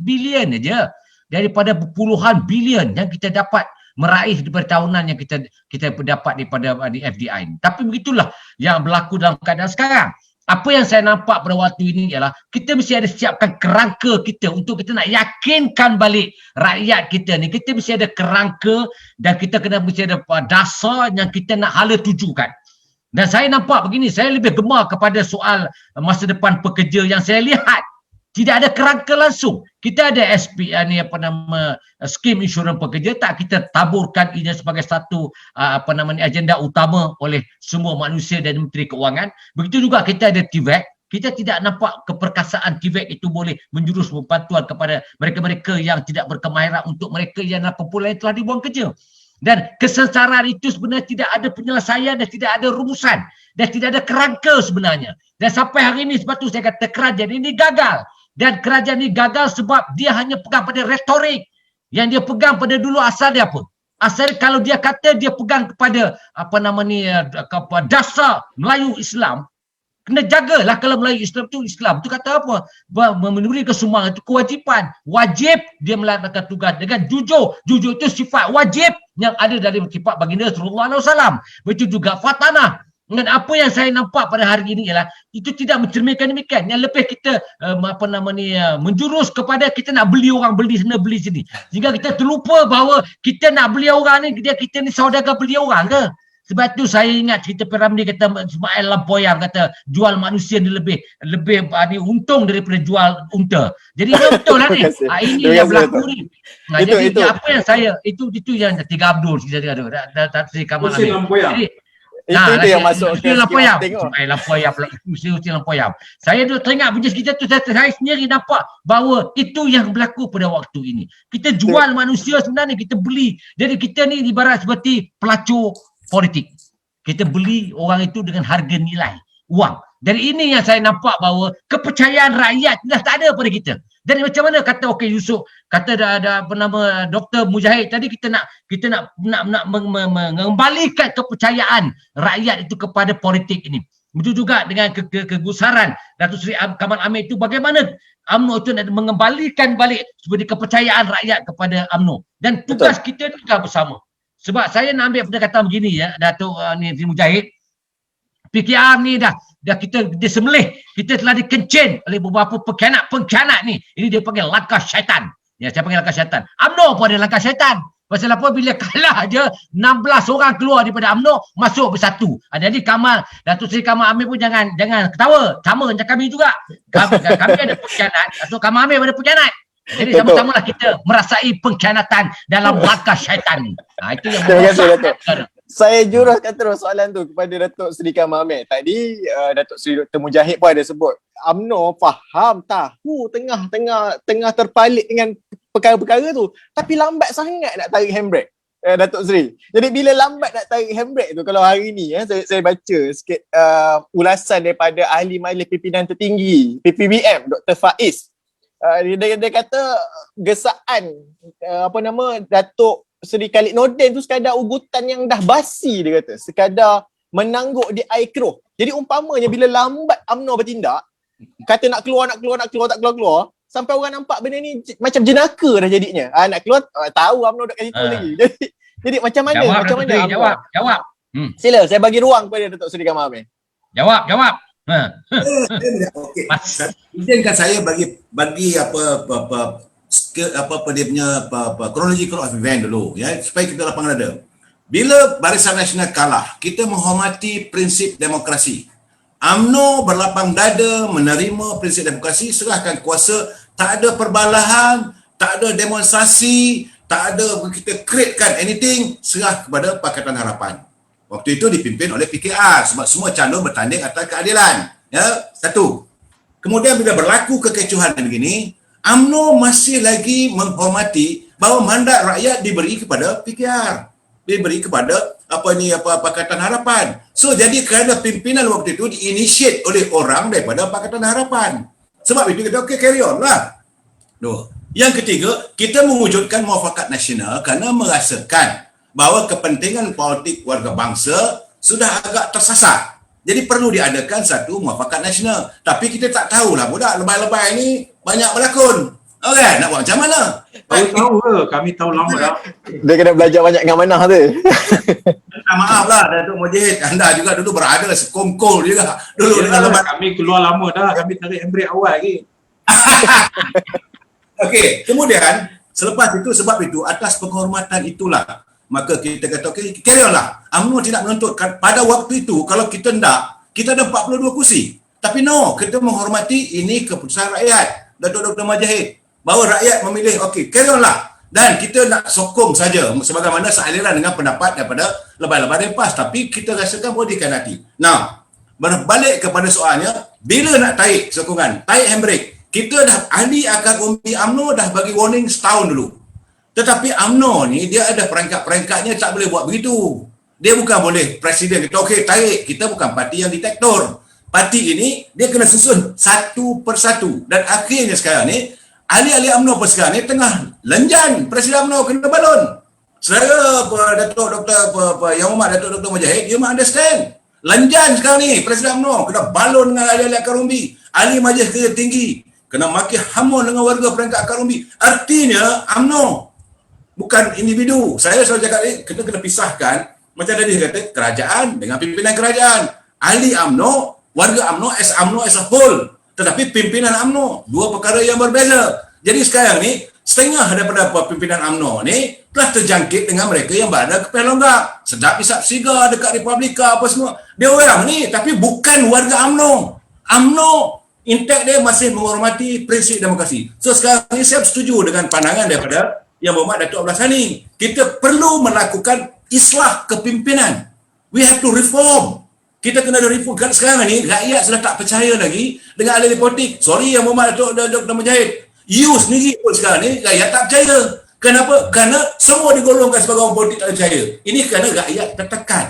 bilion aja daripada puluhan bilion yang kita dapat meraih daripada tahunan yang kita dapat daripada FDI. Tapi begitulah yang berlaku dalam keadaan sekarang. Apa yang saya nampak pada waktu ini ialah kita mesti ada siapkan kerangka kita untuk kita nak yakinkan balik rakyat kita ni. Kita mesti ada kerangka dan kita mesti ada dasar yang kita nak hala tujukan. Dan saya nampak begini, saya lebih gemar kepada soal masa depan pekerja yang saya lihat tidak ada kerangka langsung. Kita ada skim insurans pekerja, tak kita taburkan ini sebagai satu agenda utama oleh semua manusia dan Menteri Keuangan. Begitu juga kita ada TVET. Kita tidak nampak keperkasaan TVET itu boleh menjurus bantuan kepada mereka-mereka yang tidak berkemahiran untuk mereka yang popular yang telah dibuang kerja. Dan kesengsaraan itu sebenarnya tidak ada penyelesaian dan tidak ada rumusan dan tidak ada kerangka sebenarnya. Dan sampai hari ini sebab tu saya kata kerajaan ini gagal. Dan kerajaan ini gagal sebab dia hanya pegang pada retorik. Yang dia pegang pada dulu asal dia apa? Asal kalau dia kata dia pegang kepada dasar Melayu Islam, kena jagalah kalau Melayu Islam tu kata apa? Memberi kesumbangan itu kewajipan. Wajib dia melaksanakan tugas dengan jujur. Jujur itu sifat wajib yang ada dari sifat baginda Rasulullah SAW. Begitu juga fatanah. Dan apa yang saya nampak pada hari ini ialah itu tidak mencerminkan demikian. Yang lebih kita menjurus kepada kita nak beli orang, beli sana, beli sini. Sehingga kita terlupa bahawa kita nak beli orang ni, kita ni saudagar beli orang ke? Sebab tu saya ingat cerita P.Ramlee kata, Ismail Lampoyam kata jual manusia ni lebih ni untung daripada jual unta. Jadi betul lah ni. Ini yang berlaku ni. Jadi apa yang saya itu yang Tiga Abdul kita ada Sri Kamal Amin. Itu yang masuk ke Lampoyam. Lampoyam. Saya duk teringat bunyi kita tu, saya sendiri nampak bahawa itu yang berlaku pada waktu ini. Kita jual manusia sebenarnya, kita beli. Jadi kita ni ibarat seperti pelacur politik. Kita beli orang itu dengan harga nilai wang. Dari ini yang saya nampak bahawa kepercayaan rakyat dah tak ada pada kita. Jadi macam mana kata Yusuf, kata ada apa nama Dr. Mujahid tadi, kita nak mengembalikan kepercayaan rakyat itu kepada politik ini. Begitu juga dengan kegusaran Datuk Seri Kamal Amin itu, bagaimana UMNO itu nak mengembalikan balik seperti kepercayaan rakyat kepada UMNO. Dan tugas kita juga bersama. Sebab saya nak ambil pendekatan begini ya, Datuk Mujahid. PKR ni dah kita disembelih, kita telah dikencing oleh beberapa pengkhianat ni. Ini dia panggil langkah syaitan. Ya, saya panggil langkah syaitan. UMNO pun ada langkah syaitan. Pasal apa? Bila kalah je 16 orang keluar daripada UMNO, masuk bersatu. Jadi Datuk Seri Kamal Amin pun jangan ketawa. Sama macam kami juga. Kami ada pengkhianat, Datuk Kamal Amin ada pengkhianat. Jadi sama-samalah kita merasai pengkhianatan dalam langkah syaitan. Itu yang Datuk. Saya juruskan terus soalan tu kepada Datuk Seri Kamal Amin. Tadi Datuk Seri Dr. Mujahid pun ada sebut UMNO faham, tahu tengah terpalit dengan perkara-perkara tu, tapi lambat sangat nak tarik handbrake, Datuk Seri. Jadi bila lambat nak tarik handbrake tu, kalau hari ni saya baca sikit ulasan daripada ahli majlis pimpinan tertinggi PPBM Dr. Faiz. Dia kata gesaan Datuk Seri Khalid Nordin tu sekadar ugutan yang dah basi, dia kata. Sekadar menangguk di air keruh. Jadi umpamanya bila lambat UMNO bertindak, kata nak keluar, tak keluar, sampai orang nampak benda ni macam jenaka dah jadinya. Nak keluar, tahu UMNO kat situ lagi. Jadi macam mana? Jawab. Sila, saya bagi ruang kepada Datuk Seri Kamal Amin. Jawab. Okey. Izinkan saya bagi dia punya chronological event dulu ya, supaya kita lapang dada. Bila Barisan Nasional kalah, kita menghormati prinsip demokrasi. UMNO berlapang dada menerima prinsip demokrasi, serahkan kuasa, tak ada perbalahan, tak ada demonstrasi, tak ada kita createkan anything, serah kepada Pakatan Harapan. Waktu itu dipimpin oleh PKR sebab semua calon bertanding atas keadilan. Ya, satu. Kemudian bila berlaku kekecohan begini, UMNO masih lagi menghormati bahawa mandat rakyat diberi kepada PKR, diberi kepada Pakatan Harapan. So jadi kerana pimpinan waktu itu diinitiate oleh orang daripada Pakatan Harapan. Sebab itu kita carry on lah. Yang ketiga, kita mewujudkan muafakat nasional kerana merasakan bahawa kepentingan politik warga bangsa sudah agak tersasar. Jadi perlu diadakan satu muafakat nasional. Tapi kita tak tahulah, budak lebay-lebay ni banyak berlakon. Okey, nak buat macam mana? Tahu ke? Kami tahu lama dah. Dia kena belajar banyak dengan Manah tu. Maaf lah Datuk Mujahid, anda juga dulu berada sekongkol juga. Dulu dengan lebat. Kami keluar lama dah, kami tarik handbrake awal lagi. Okey, kemudian selepas itu, sebab itu atas penghormatan itulah maka kita kata okey, carry on lah. UMNO tidak menuntut. Pada waktu itu kalau kita nak, kita ada 42 kursi. Tapi no, kita menghormati ini keputusan rakyat. Datuk Dr. Mujahid, bahawa rakyat memilih, okey, carry on lah. Dan kita nak sokong saja sebagaimana sealiran dengan pendapat daripada lebay-lebay Rempas. Tapi kita rasakan boleh dikhianati. Nah, berbalik kepada soalnya, bila nak tarik sokongan, tarik handbrake, kita dah, ahli akar umbi UMNO dah bagi warning setahun dulu. Tetapi UMNO ni dia ada perangkat-perangkatnya, tak boleh buat begitu. Dia bukan boleh presiden kata okey tarik, kita bukan parti yang diktator. Parti ini dia kena susun satu persatu, dan akhirnya sekarang ni ahli-ahli UMNO pun sekarang ni tengah lenjan presiden UMNO kena balon. Saya Datuk Yang Hormat Datuk Dr. Mujahid, you must understand. Lenjan sekarang ni presiden UMNO kena balon dengan ahli-ahli akar umbi, ahli majlis kerja tinggi, kena maki hamun dengan warga perangkat akar umbi. Artinya UMNO bukan individu. Saya selalu cakap ni, kita kena pisahkan. Macam tadi saya kata, kerajaan dengan pimpinan kerajaan. Ahli UMNO, warga UMNO as a whole. Tetapi pimpinan UMNO, dua perkara yang berbeza. Jadi sekarang ni, setengah daripada pimpinan UMNO ni telah terjangkit dengan mereka yang berada ke Pelonggak. Sedap isap sigar dekat Republika apa semua. Dia orang ni tapi bukan warga UMNO. UMNO intek dia masih menghormati prinsip demokrasi. So sekarang ni saya setuju dengan pandangan daripada Yang Berhormat Datuk Abdullah Sani. Kita perlu melakukan islah kepimpinan. We have to reform. Kita kena ada reform. Sekarang ni rakyat sudah tak percaya lagi dengan ahli politik. Sorry Yang Berhormat Datuk Mujahid. You sendiri pun sekarang ni rakyat tak percaya. Kenapa? Kerana semua digolongkan sebagai orang politik tak percaya. Ini kerana rakyat tertekan.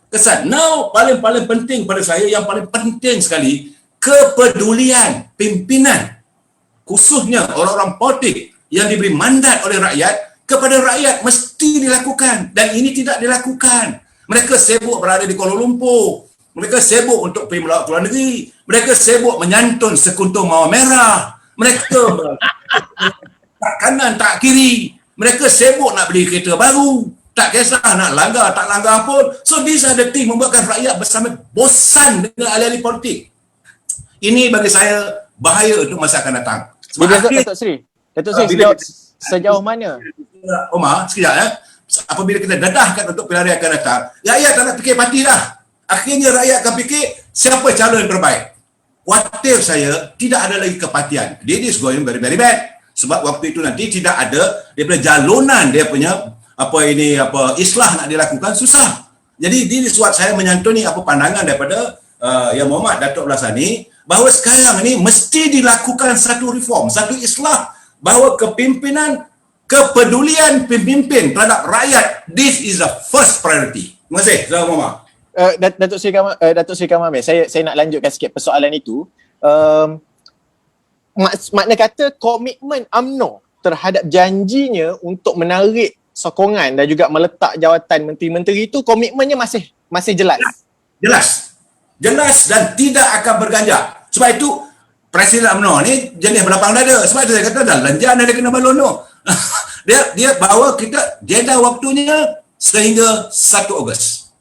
Kesan. Now paling penting pada saya, yang paling penting sekali, kepedulian pimpinan, khususnya orang-orang politik yang diberi mandat oleh rakyat kepada rakyat mesti dilakukan, dan ini tidak dilakukan. Mereka sibuk berada di Kuala Lumpur, mereka sibuk untuk pergi melawat ke luar negeri, mereka sibuk menyantun sekuntum mawar merah, mereka tak kanan tak kiri, mereka sibuk nak beli kereta baru, tak kisah nak langgar tak langgar pun. So these are the things membuatkan rakyat bersama bosan dengan ahli-ahli politik. Ini bagi saya bahaya untuk masa akan datang. Datuk Seri, sejauh mana? Omar, sekejap apabila kita dedahkan untuk pilihan raya akan datang, rakyat tak nak fikir parti dah. Akhirnya rakyat akan fikir siapa calon yang terbaik. Khawatir saya tidak ada lagi kepartian. This is going very very bad. Sebab waktu itu nanti tidak ada daripada jalonan dia punya islah nak dilakukan susah. Jadi ini suat saya menyantuni apa pandangan daripada Yang Berhormat Datuk Abdullah Sani, bahawa sekarang ini mesti dilakukan satu reform, satu islah, bahawa kepimpinan, kepedulian pemimpin terhadap rakyat, this is the first priority. Terima kasih. Assalamualaikum. Datuk Seri Kamal Amir, saya nak lanjutkan sikit persoalan itu. Makna kata komitmen UMNO terhadap janjinya untuk menarik sokongan dan juga meletak jawatan menteri-menteri itu, komitmennya masih jelas. Jelas dan tidak akan berganjak. Sebab itu Presiden UMNO ni jenis berlapang dada. Sebab itu saya kata dah lenjan dia kena balon tu. dia bawa kita jeda waktunya sehingga 1 Ogos.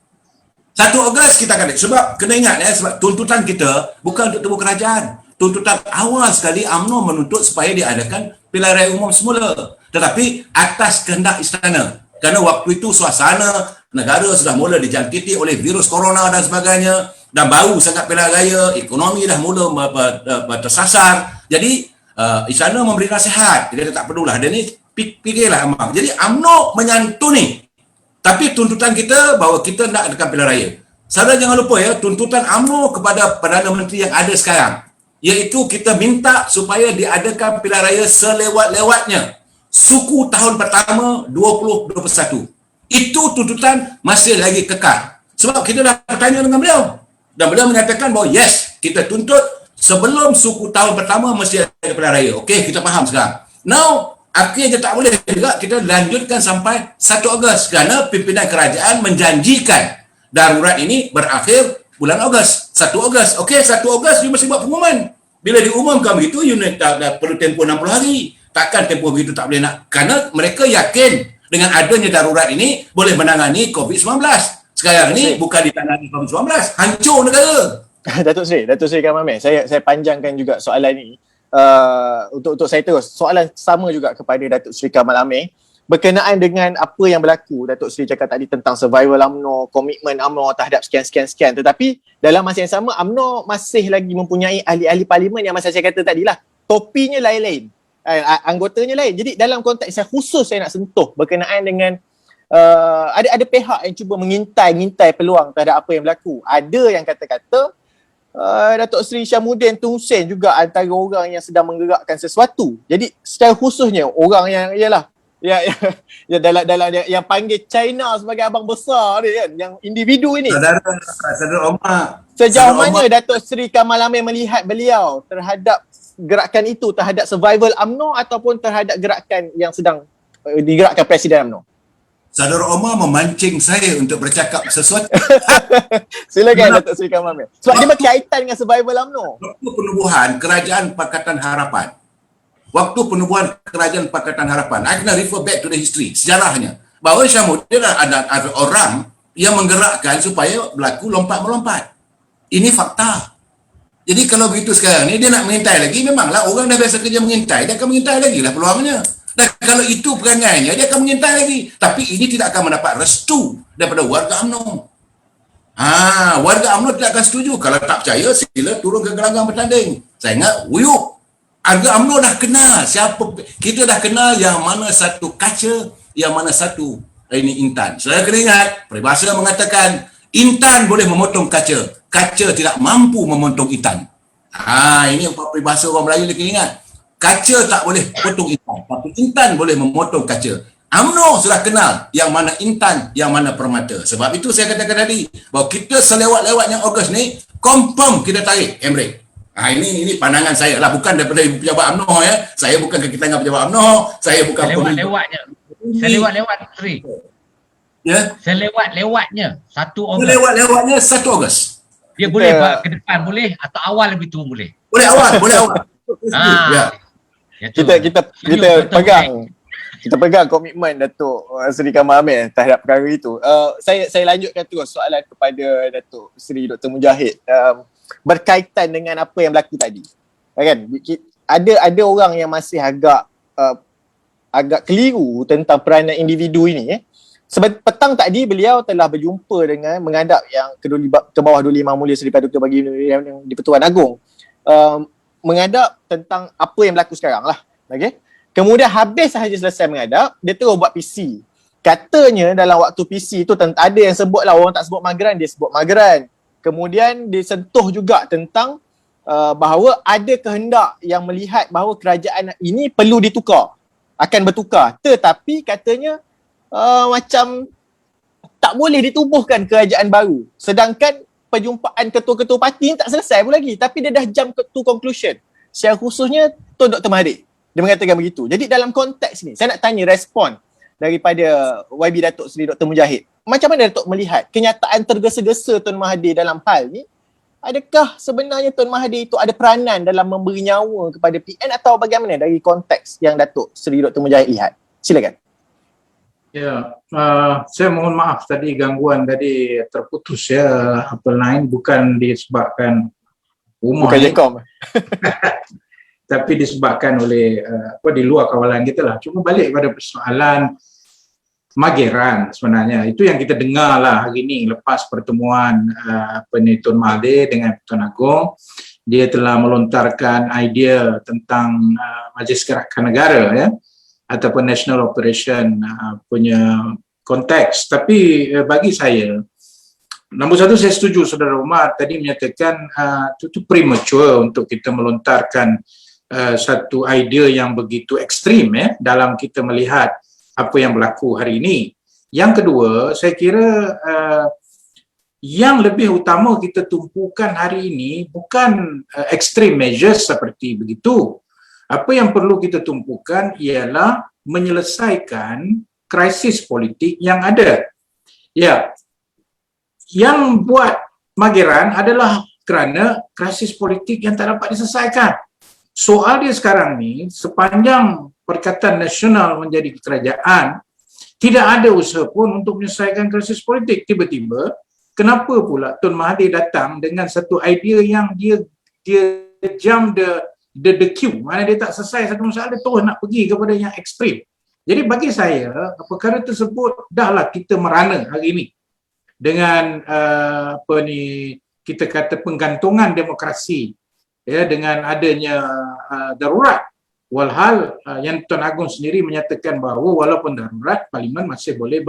1 Ogos kita akan sebab kena ingat sebab tuntutan kita bukan untuk tubuh kerajaan. Tuntutan awal sekali UMNO menuntut supaya diadakan pilihan raya umum semula. Tetapi atas kehendak istana. Kerana waktu itu suasana negara sudah mula dijangkiti oleh virus corona dan sebagainya. Dan baru sangat pilihan raya, ekonomi dah mula tersasar. Jadi istana memberi nasihat. Dia tak perlulah. Dia ni fikirlah Amang. Jadi UMNO menyantuni. Tapi tuntutan kita bahawa kita nak adakan pilihan raya. Saudara jangan lupa tuntutan UMNO kepada Perdana Menteri yang ada sekarang, iaitu kita minta supaya diadakan pilihan raya selewat-lewatnya suku tahun pertama 2021. Itu tuntutan masih lagi kekal. Sebab kita dah bertanya dengan beliau. Dan beliau menyatakan bahawa yes, kita tuntut sebelum suku tahun pertama mesti ada pilihan raya. Okey, kita faham sekarang. Now, akhirnya tak boleh juga kita lanjutkan sampai 1 Ogos kerana pimpinan kerajaan menjanjikan darurat ini berakhir bulan Ogos. 1 Ogos. Okey, 1 Ogos you mesti buat pengumuman. Bila diumumkan begitu, you dah perlu tempoh 60 hari. Takkan tempoh begitu tak boleh nak. Kerana mereka yakin dengan adanya darurat ini boleh menangani COVID-19. Sekarang ni bukan ditangani COVID-19, hancur negara. Datuk Seri Kamal Amir, saya panjangkan juga soalan ini. Untuk saya terus, soalan sama juga kepada Datuk Seri Kamal Amir berkenaan dengan apa yang berlaku. Datuk Seri cakap tadi tentang survival UMNO, komitmen UMNO terhadap sekian. Tetapi dalam masa yang sama, UMNO masih lagi mempunyai ahli-ahli parlimen yang masa saya kata tadilah, topinya lain-lain, anggotanya lain. Jadi dalam konteks saya khusus saya nak sentuh berkenaan dengan ada pihak yang cuba mengintai peluang terhadap apa yang berlaku. Ada yang kata-kata Datuk Seri Syamuddin Tun Hussein juga antara orang yang sedang menggerakkan sesuatu. Jadi secara khususnya orang yang dalam yang panggil China sebagai abang besar ni kan, yang individu ini. Saudara Omar. Sejauh mana Datuk Seri Kamal Amir melihat beliau terhadap gerakan itu, terhadap survival UMNO ataupun terhadap gerakan yang sedang digerakkan Presiden UMNO? Saudara Omar memancing saya untuk bercakap sesuatu. Silakan Datuk Seri Kamal Amir. Sebab dia berkaitan dengan survival UMNO. Waktu penubuhan Kerajaan Pakatan Harapan. I kena refer back to the history, sejarahnya. Bahawa Syamuddin ada orang yang menggerakkan supaya berlaku lompat-melompat. Ini fakta. Jadi kalau begitu sekarang ni dia nak mengintai lagi, memanglah orang dah biasa kerja mengintai, dia akan mengintai lagi lah peluangnya. Dan kalau itu perangainya, dia akan mengintai lagi. Tapi ini tidak akan mendapat restu daripada warga UMNO. Warga UMNO tidak akan setuju. Kalau tak percaya, sila turun ke gelanggang bertanding. Saya ingat, wuyuk. Warga UMNO dah kenal siapa, kita dah kenal yang mana satu kaca, yang mana satu ini Intan. Saya kena ingat, peribahasa mengatakan, Intan boleh memotong kaca, kaca tidak mampu memotong Intan. Ini peribahasa orang Melayu kena ingat. Kaca tak boleh potong Intan, tapi Intan boleh memotong kaca. UMNO sudah kenal yang mana Intan, yang mana Permata. Sebab itu saya katakan tadi, bahawa kita selewat-lewatnya Ogos ni, confirm kita tarik handbrake. Ini pandangan saya lah, bukan daripada ibu pejabat UMNO ya. Saya bukan kaki tangan pejabat UMNO, saya bukan Selewat-lewatnya. Selewat-lewat Sri. Ya. Selewat-lewatnya 1 Ogos. Selewat-lewatnya 1 Ogos. Dia boleh ke depan boleh atau awal lebih tu boleh. Boleh awal. Ya. Kita pegang komitmen Datuk Seri Kamal Amir terhadap perkara itu. Saya lanjutkan terus soalan kepada Datuk Seri Dr. Mujahid berkaitan dengan apa yang berlaku tadi. Kan? Ada orang yang masih agak keliru tentang peranan individu ini. Sebab petang tadi beliau telah berjumpa dengan menghadap yang ke bawah Duli Imam Mulia Seri Paduka Baginda yang di Pertuan Agong. Menghadap tentang apa yang berlaku sekarang lah. Okay? Kemudian habis sahaja selesai menghadap, dia terus buat PC. Katanya dalam waktu PC tu ada yang sebut lah, orang tak sebut mageran, dia sebut mageran. Kemudian dia sentuh juga tentang bahawa ada kehendak yang melihat bahawa kerajaan ini perlu ditukar, akan bertukar. Tetapi katanya macam tak boleh ditubuhkan kerajaan baru. Sedangkan perjumpaan ketua-ketua parti ni tak selesai pun lagi, tapi dia dah jump to conclusion. Secara khususnya Tun Dr. Mahathir, dia mengatakan begitu. Jadi dalam konteks ni, saya nak tanya respon daripada YB Datuk Seri Dr. Mujahid. Macam mana Datuk melihat kenyataan tergesa-gesa Tun Mahathir dalam hal ni? Adakah sebenarnya Tun Mahathir itu ada peranan dalam memberi nyawa kepada PN atau bagaimana dari konteks yang Datuk Seri Dr. Mujahid lihat? Silakan. Ya, saya mohon maaf tadi gangguan tadi terputus ya, apa lain bukan disebabkan rumah bukan Jekom. Tapi disebabkan oleh di luar kawalan kita lah. Cuma balik pada persoalan mageran sebenarnya. Itu yang kita dengar lah hari ini lepas pertemuan Tun Mahathir dengan Pertuan Agong. Dia telah melontarkan idea tentang Majlis Gerakan Negara ya, ataupun National Operation punya konteks. Tapi bagi saya, nombor satu, saya setuju Saudara Umar tadi menyatakan itu premature untuk kita melontarkan satu idea yang begitu ekstrim ya, dalam kita melihat apa yang berlaku hari ini. Yang kedua, saya kira yang lebih utama kita tumpukan hari ini bukan extreme measures seperti begitu. Apa yang perlu kita tumpukan ialah menyelesaikan krisis politik yang ada. Ya, yang buat mageran adalah kerana krisis politik yang tak dapat diselesaikan. Soal dia sekarang ni, sepanjang Perikatan Nasional menjadi kerajaan, tidak ada usaha pun untuk menyelesaikan krisis politik. Tiba-tiba, kenapa pula Tun Mahathir datang dengan satu idea yang dia jump the queue, mana dia tak selesai satu masalah, dia terus nak pergi kepada yang ekstrim. Jadi bagi saya, perkara tersebut dahlah kita merana hari ini dengan kita kata penggantungan demokrasi ya, dengan adanya darurat. Walhal yang Tuan Agong sendiri menyatakan bahawa walaupun darurat, Parlimen masih boleh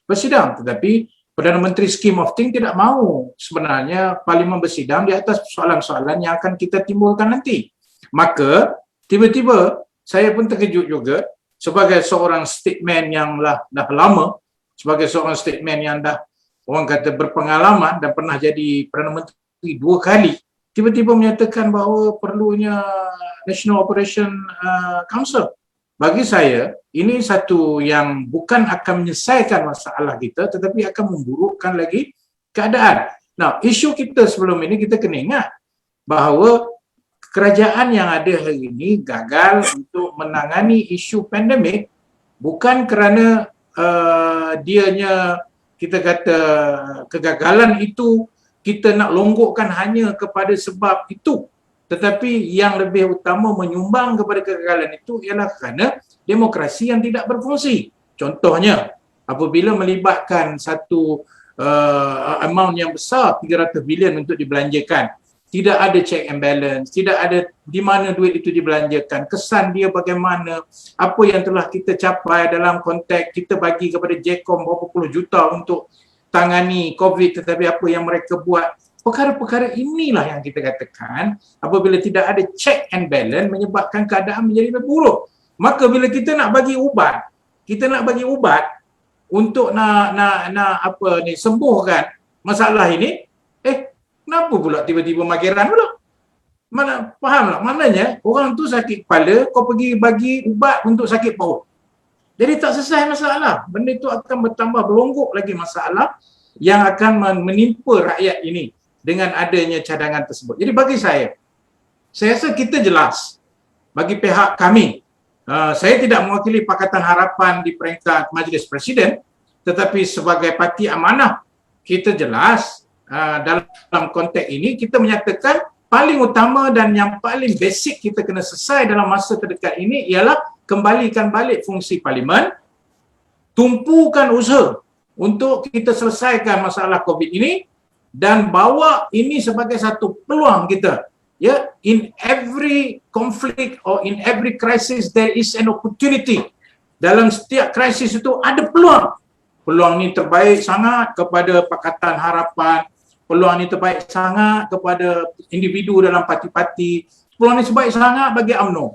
bersidang. Tetapi Perdana Menteri Scheme of Things tidak mahu sebenarnya Parlimen bersidang di atas soalan-soalan yang akan kita timbulkan nanti. Maka tiba-tiba saya pun terkejut juga sebagai seorang statement yang dah lama, sebagai seorang statement yang dah orang kata berpengalaman dan pernah jadi Perdana Menteri 2 kali, tiba-tiba menyatakan bahawa perlunya National Operation Council. Bagi saya, ini satu yang bukan akan menyelesaikan masalah kita, tetapi akan memburukkan lagi keadaan. Nah, isu kita sebelum ini, kita kena ingat bahawa kerajaan yang ada hari ini gagal untuk menangani isu pandemik bukan kerana dianya, kita kata kegagalan itu kita nak longgokkan hanya kepada sebab itu. Tetapi yang lebih utama menyumbang kepada kegagalan itu ialah kerana demokrasi yang tidak berfungsi. Contohnya, apabila melibatkan satu amount yang besar, 300 bilion untuk dibelanjakan, tidak ada check and balance, tidak ada di mana duit itu dibelanjakan, kesan dia bagaimana, apa yang telah kita capai dalam konteks kita bagi kepada JECOM berapa puluh juta untuk tangani COVID, tetapi apa yang mereka buat. Perkara-perkara inilah yang kita katakan apabila tidak ada check and balance menyebabkan keadaan menjadi lebih buruk. Maka bila kita nak bagi ubat, untuk nak sembuhkan masalah ini, kenapa pula tiba-tiba mageran pula? Mana faham tak? Maknanya orang tu sakit kepala, kau pergi bagi ubat untuk sakit perut. Jadi tak selesai masalah. Benda itu akan bertambah berlonggok lagi masalah yang akan menimpa rakyat ini dengan adanya cadangan tersebut. Jadi bagi saya rasa kita jelas bagi pihak kami. Saya tidak mewakili Pakatan Harapan di peringkat Majlis Presiden, tetapi sebagai parti amanah, kita jelas dalam konteks ini kita menyatakan paling utama dan yang paling basic kita kena selesai dalam masa terdekat ini ialah kembalikan balik fungsi parlimen, tumpukan usaha untuk kita selesaikan masalah COVID ini dan bawa ini sebagai satu peluang kita. Ya, in every conflict or in every crisis there is an opportunity. Dalam setiap krisis itu ada peluang. Peluang ini terbaik sangat kepada Pakatan Harapan. Peluang ini terbaik sangat kepada individu dalam parti-parti. Peluang ini terbaik sangat bagi UMNO.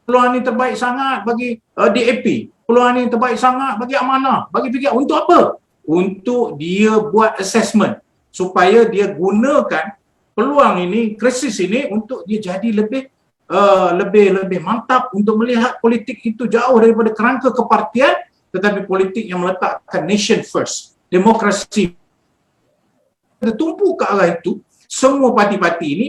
Peluang ini terbaik sangat bagi DAP. Peluang ini terbaik sangat bagi Amanah. Bagi PKR. Untuk apa? Untuk dia buat assessment supaya dia gunakan peluang ini, krisis ini untuk dia jadi lebih mantap untuk melihat politik itu jauh daripada kerangka kepartian, tetapi politik yang meletakkan nation first, demokrasi. Tertumpu ke arah itu, semua parti-parti ini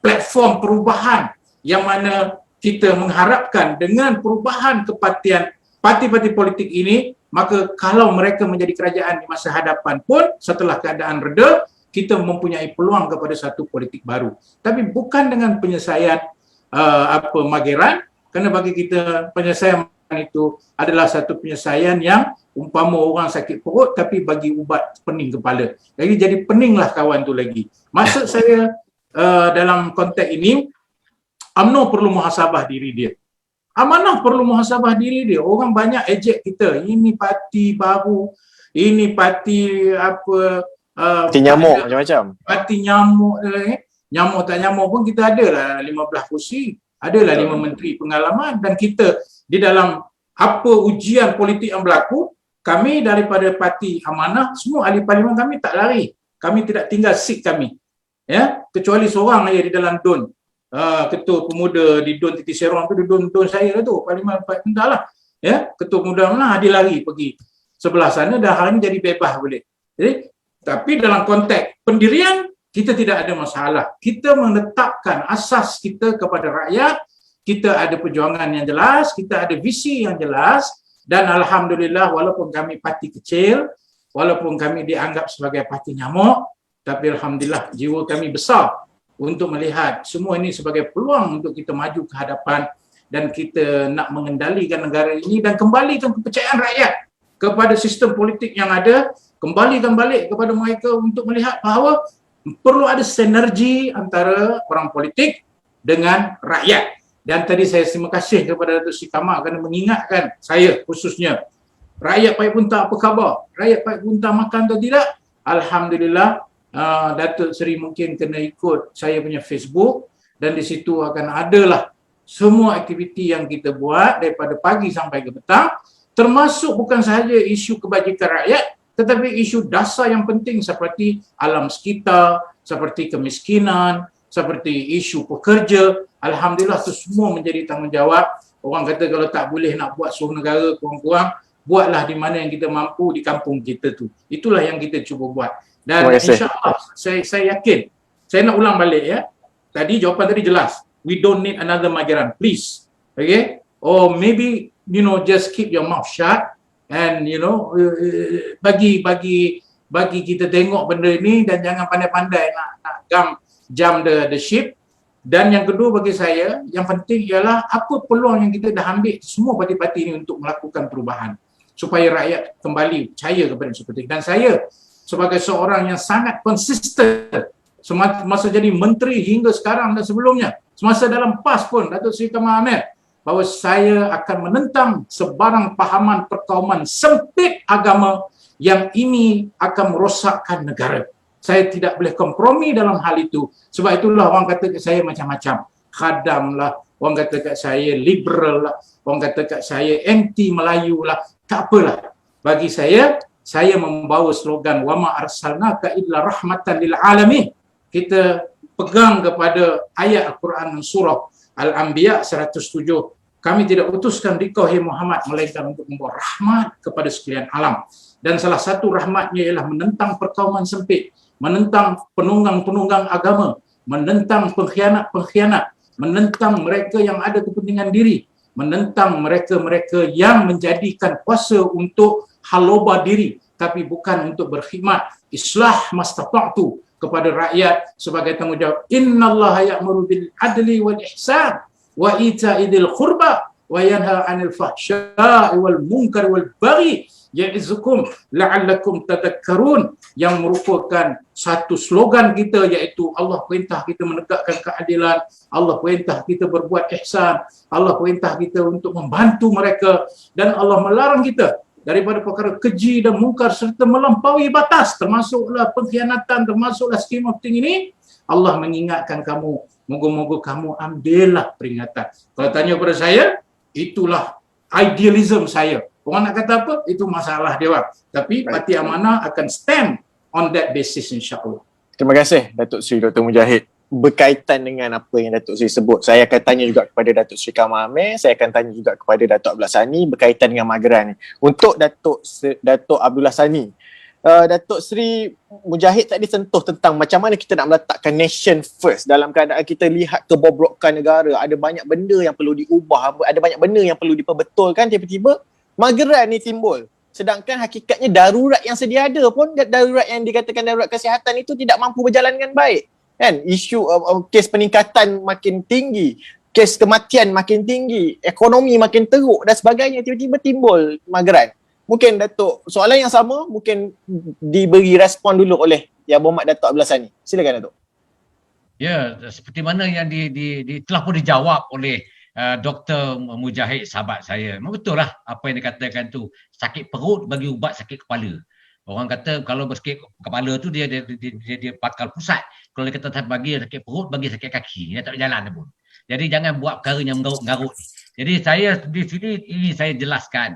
platform perubahan yang mana kita mengharapkan dengan perubahan kepartian parti-parti politik ini, maka kalau mereka menjadi kerajaan di masa hadapan pun setelah keadaan reda, kita mempunyai peluang kepada satu politik baru. Tapi bukan dengan penyelesaian mageran, kerana bagi kita penyelesaian itu adalah satu penyelesaian yang umpama orang sakit perut tapi bagi ubat pening kepala. Jadi peninglah kawan tu lagi. Maksud saya dalam konteks ini, UMNO perlu muhasabah diri dia. Amanah perlu muhasabah diri dia. Orang banyak ejek kita. Ini parti baru, ini parti parti nyamuk macam-macam. Parti nyamuk, nyamuk tak nyamuk pun kita ada lah 15 kursi, adalah 5 menteri pengalaman, dan kita di dalam apa ujian politik yang berlaku, kami daripada parti Amanah, semua ahli parlimen kami tak lari. Kami tidak tinggal seat kami. Ya, kecuali seorang aja di dalam DUN. Ketua pemuda di DUN Titi Serong tu, DUN saya tu, parlimen entah lah. Ya, ketua pemuda mana dia lari pergi sebelah sana dan hari ini jadi bebas boleh. Jadi tapi dalam konteks pendirian, kita tidak ada masalah. Kita menetapkan asas kita kepada rakyat, kita ada perjuangan yang jelas, kita ada visi yang jelas, dan alhamdulillah walaupun kami parti kecil, walaupun kami dianggap sebagai parti nyamuk, tapi alhamdulillah jiwa kami besar untuk melihat semua ini sebagai peluang untuk kita maju ke hadapan dan kita nak mengendalikan negara ini dan kembalikan kepercayaan rakyat kepada sistem politik yang ada, kembalikan balik kepada mereka untuk melihat bahawa perlu ada sinergi antara orang politik dengan rakyat. Dan tadi saya terima kasih kepada Datuk Seri Kamal kerana mengingatkan saya khususnya. Rakyat Pahit Puntang apa khabar? Rakyat Pahit Puntang makan atau tidak? Alhamdulillah, Datuk Seri mungkin kena ikut saya punya Facebook dan di situ akan adalah semua aktiviti yang kita buat daripada pagi sampai ke petang, termasuk bukan sahaja isu kebajikan rakyat, tetapi isu dasar yang penting seperti alam sekitar, seperti kemiskinan, seperti isu pekerja. Alhamdulillah itu semua menjadi tanggungjawab. Orang kata kalau tak boleh nak buat suruh negara, kurang-kurang buatlah di mana yang kita mampu di kampung kita tu. Itulah yang kita cuba buat. Dan insya-Allah saya yakin. Saya nak ulang balik ya. Tadi jawapan tadi jelas. We don't need another Mageran, please. Okay? Or maybe just keep your mouth shut and bagi kita tengok benda ini dan jangan pandai-pandai nak jump the ship. Dan yang kedua bagi saya, yang penting ialah apa peluang yang kita dah ambil semua parti-parti ini untuk melakukan perubahan supaya rakyat kembali percaya kepada eksekutif. Dan saya sebagai seorang yang sangat konsisten semasa jadi menteri hingga sekarang dan sebelumnya, semasa dalam PAS pun, Datuk Seri Kamal Amir, bahawa saya akan menentang sebarang pahaman perkauman sempit agama yang ini akan merosakkan negara. Saya tidak boleh kompromi dalam hal itu. Sebab itulah orang kata kat saya macam-macam. Khadam lah, orang kata kat saya liberal lah, orang kata kat saya anti Melayu lah. Tak apalah. Bagi saya membawa slogan wama arsalnaka illa rahmatan lil alamin. Kita pegang kepada ayat Al-Quran surah Al-Anbiya 107. Kami tidak utuskan dikau hai Muhammad melainkan untuk membawa rahmat kepada sekalian alam. Dan salah satu rahmatnya ialah menentang perkauman sempit, menentang penunggang-penunggang agama, menentang pengkhianat-pengkhianat, menentang mereka yang ada kepentingan diri, menentang mereka-mereka yang menjadikan kuasa untuk haloba diri tapi bukan untuk berkhidmat. Islah mastata'tu kepada rakyat sebagai tanggungjawab. Innallaha ya'muru bil adli wal ihsan wa ita'idil qurba wa yanha 'anil fahsya'i wal munkar wal baghi ya'izukum la'allakum tadhakkarun, yang merupakan satu slogan kita, iaitu Allah perintah kita menegakkan keadilan, Allah perintah kita berbuat ihsan, Allah perintah kita untuk membantu mereka, dan Allah melarang kita daripada perkara keji dan mungkar serta melampaui batas, termasuklah pengkhianatan, termasuklah scheme of thing ini. Allah mengingatkan kamu, moga-moga kamu ambillah peringatan. Kalau tanya pada saya, itulah idealism saya. Orang nak kata apa, itu masalah dia. Tapi Parti Amanah akan stand on that basis, insya-Allah. Terima kasih Datuk Seri Dr. Mujahid. Berkaitan dengan apa yang Datuk Seri sebut, saya akan tanya juga kepada Datuk Seri Kamal Amir, saya akan tanya juga kepada Datuk Abdullah Sani berkaitan dengan Mageran ni. Untuk Datuk Abdullah Sani, Datuk Seri Mujahid tadi sentuh tentang macam mana kita nak meletakkan nation first dalam keadaan kita lihat kebobrokan negara. Ada banyak benda yang perlu diubah, ada banyak benda yang perlu diperbetulkan. Tiba-tiba Mageran ni timbul. Sedangkan hakikatnya darurat yang sedia ada pun, darurat yang dikatakan darurat kesihatan itu tidak mampu berjalan dengan baik. Kan? Isu kes peningkatan makin tinggi, kes kematian makin tinggi, ekonomi makin teruk dan sebagainya, tiba-tiba timbul Mageran. Mungkin Datuk, soalan yang sama mungkin diberi respon dulu oleh Yang Berhormat Datuk Abdullah Sani. Silakan Datuk. Ya, seperti mana yang telah pun dijawab oleh Dr. Mujahid, sahabat saya. Memang betul lah apa yang dikatakan tu. Sakit perut bagi ubat sakit kepala. Orang kata kalau sakit kepala tu dia bakal pusat. Kalau dia kata bagi sakit perut, bagi sakit kaki. Dia tak berjalan pun. Jadi jangan buat perkara yang menggarut-garut. Jadi saya di sini ini saya jelaskan.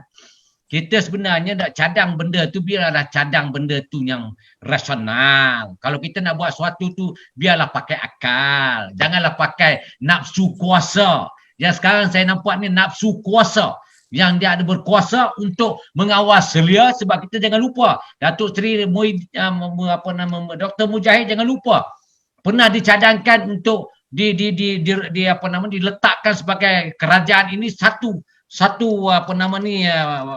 Kita sebenarnya nak cadang benda tu, biarlah cadang benda tu yang rasional. Kalau kita nak buat sesuatu tu, biarlah pakai akal. Janganlah pakai nafsu kuasa. Yang sekarang saya nampak ni nafsu kuasa. Yang dia ada berkuasa untuk mengawas selia, sebab kita jangan lupa. Datuk Seri Dr. Mujahid jangan lupa. Pernah dicadangkan untuk diletakkan sebagai kerajaan ini satu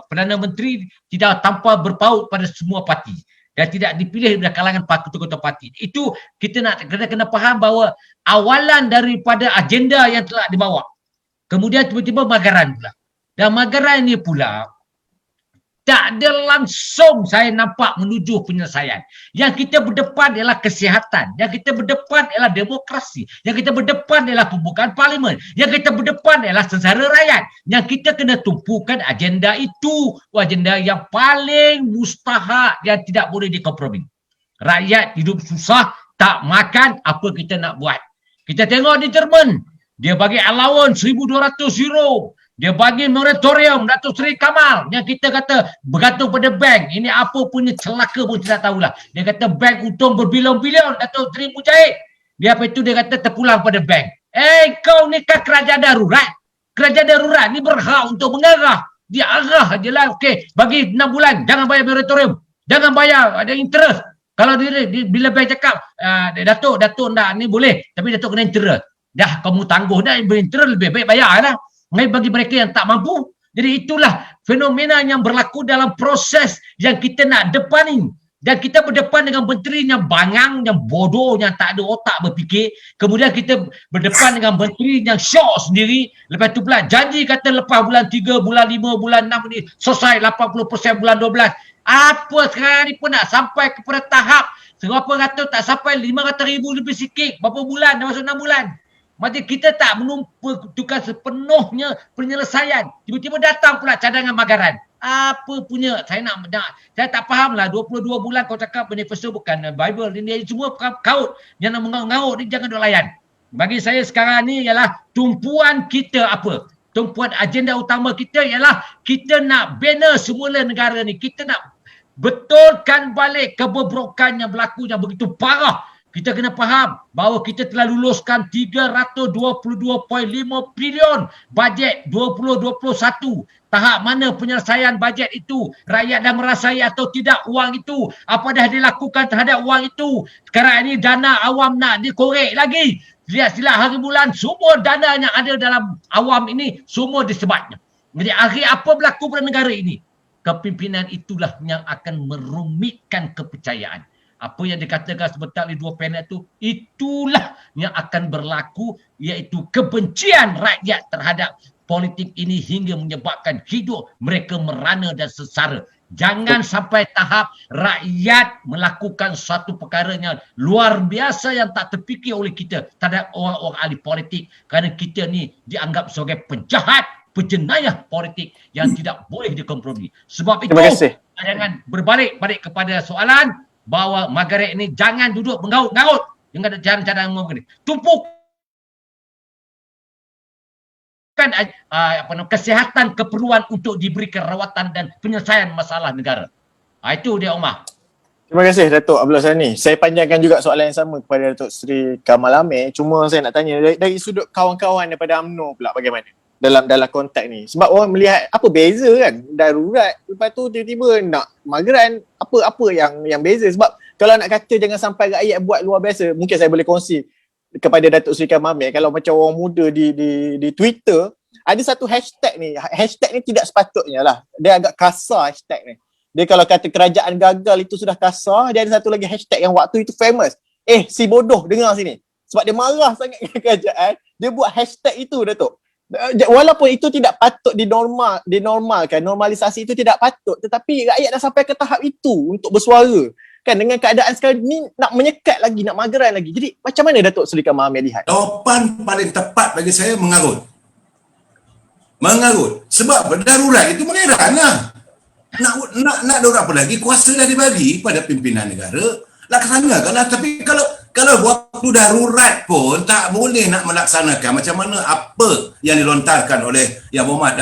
Perdana Menteri tidak tanpa berpaut pada semua parti dan tidak dipilih dari kalangan ketua-ketua parti. Itu kita kena faham bahawa awalan daripada agenda yang telah dibawa. Kemudian tiba-tiba Mageran pula. Dan Mageran ni pula tak ada langsung saya nampak menuju penyelesaian. Yang kita berdepan ialah kesihatan. Yang kita berdepan ialah demokrasi. Yang kita berdepan ialah pembukaan parlimen. Yang kita berdepan ialah sengsara rakyat. Yang kita kena tumpukan agenda itu. Agenda yang paling mustahak yang tidak boleh dikompromi. Rakyat hidup susah, tak makan, apa kita nak buat? Kita tengok di Jerman. Dia bagi allowance 1,200 euro. Dia bagi moratorium Datuk Seri Kamal yang kita kata bergantung pada bank. Ini apa punya celaka pun tidak tahulah. Dia kata bank untung berbilion-bilion Datuk Seri Mujahid. Dia apa itu dia kata terpulang pada bank. Kau ni kan kerajaan darurat. Kerajaan darurat ni berhak untuk mengarah. Dia arah je lah. Okey, bagi 6 bulan jangan bayar moratorium. Jangan bayar, ada interest. Kalau bila bank cakap Datuk nak ni boleh, tapi Datuk kena interest. Dah kamu tangguh dah, berinterest lebih baik bayar lah. Bagi mereka yang tak mampu. Jadi itulah fenomena yang berlaku dalam proses yang kita nak depanin. Dan kita berdepan dengan menteri yang bangang, yang bodoh, yang tak ada otak berfikir. Kemudian kita berdepan dengan menteri yang syok sendiri. Lepas tu pula janji kata lepas bulan 3, bulan 5, bulan 6 ni selesai 80% bulan 12. Apa sekarang ni pun nak sampai kepada tahap berapa ratus tak sampai 500,000 lebih sikit. Berapa bulan? Dah masuk 6 bulan. Maksudnya kita tak menentukan sepenuhnya penyelesaian. Tiba-tiba datang pula cadangan anggaran. Apa punya? Saya saya tak faham lah. 22 bulan kau cakap manifesto bukan Bible. Ini semua kaut. Yang nak mengaut-ngaut ni jangan duk layan. Bagi saya sekarang ni ialah tumpuan kita apa? Tumpuan agenda utama kita ialah kita nak bina semula negara ni. Kita nak betulkan balik kebobrokan yang berlaku yang begitu parah. Kita kena faham bahawa kita telah luluskan 322.5 trilion bajet 2021. Tahap mana penyelesaian bajet itu? Rakyat dah merasai atau tidak uang itu? Apa dah dilakukan terhadap uang itu? Sekarang ini dana awam nak dikorek lagi. Lihat sila hari bulan, semua dana yang ada dalam awam ini semua disebatnya. Jadi akhir apa berlaku pada negara ini? Kepimpinan itulah yang akan merumitkan kepercayaan. Apa yang dikatakan sebentar oleh dua panel itu, itulah yang akan berlaku, iaitu kebencian rakyat terhadap politik ini hingga menyebabkan hidup mereka merana dan sengsara. Jangan sampai tahap rakyat melakukan satu perkara yang luar biasa yang tak terfikir oleh kita terhadap orang-orang ahli politik, kerana kita ni dianggap sebagai penjahat, penjenayah politik yang tidak boleh dikompromi. Sebab itu, jangan berbalik kepada soalan bahawa Margaret ini jangan duduk mengaut-ngaut dengan jalan-jalan begini. Tumpukan kesihatan keperluan untuk diberikan rawatan dan penyelesaian masalah negara. Itu dia, Omar. Terima kasih Datuk Abdul Sani. Saya panjangkan juga soalan yang sama kepada Datuk Seri Kamal Amir. Cuma saya nak tanya dari sudut kawan-kawan daripada UMNO pula bagaimana dalam konteks ni. Sebab orang melihat apa beza kan, darurat, lepas tu tiba-tiba nak migran, apa yang beza. Sebab kalau nak kata jangan sampai rakyat buat luar biasa, mungkin saya boleh kongsi kepada Datuk Seri Kamal Amir. Kalau macam orang muda di Twitter, ada satu hashtag ni tidak sepatutnya lah, dia agak kasar hashtag ni. Dia kalau kata kerajaan gagal itu sudah kasar, dia ada satu lagi hashtag yang waktu itu famous, si bodoh, dengar sini. Sebab dia marah sangat dengan kerajaan, dia buat hashtag itu, Datuk. Walaupun itu tidak patut dinormalkan, normalisasi itu tidak patut, tetapi rakyat dah sampai ke tahap itu untuk bersuara kan. Dengan keadaan sekarang ni nak menyekat lagi, nak mageran lagi. Jadi macam mana Datuk Seri Kamal Amir lihat? Jawapan paling tepat bagi saya mengarut. Sebab berdarurat itu mengeran lah. Nak darurat apa lagi? Kuasa dah dibagi pada pimpinan negara, laksanakanlah. Tapi kalau waktu darurat pun tak boleh nak melaksanakan macam mana apa yang dilontarkan oleh Yang Berhormat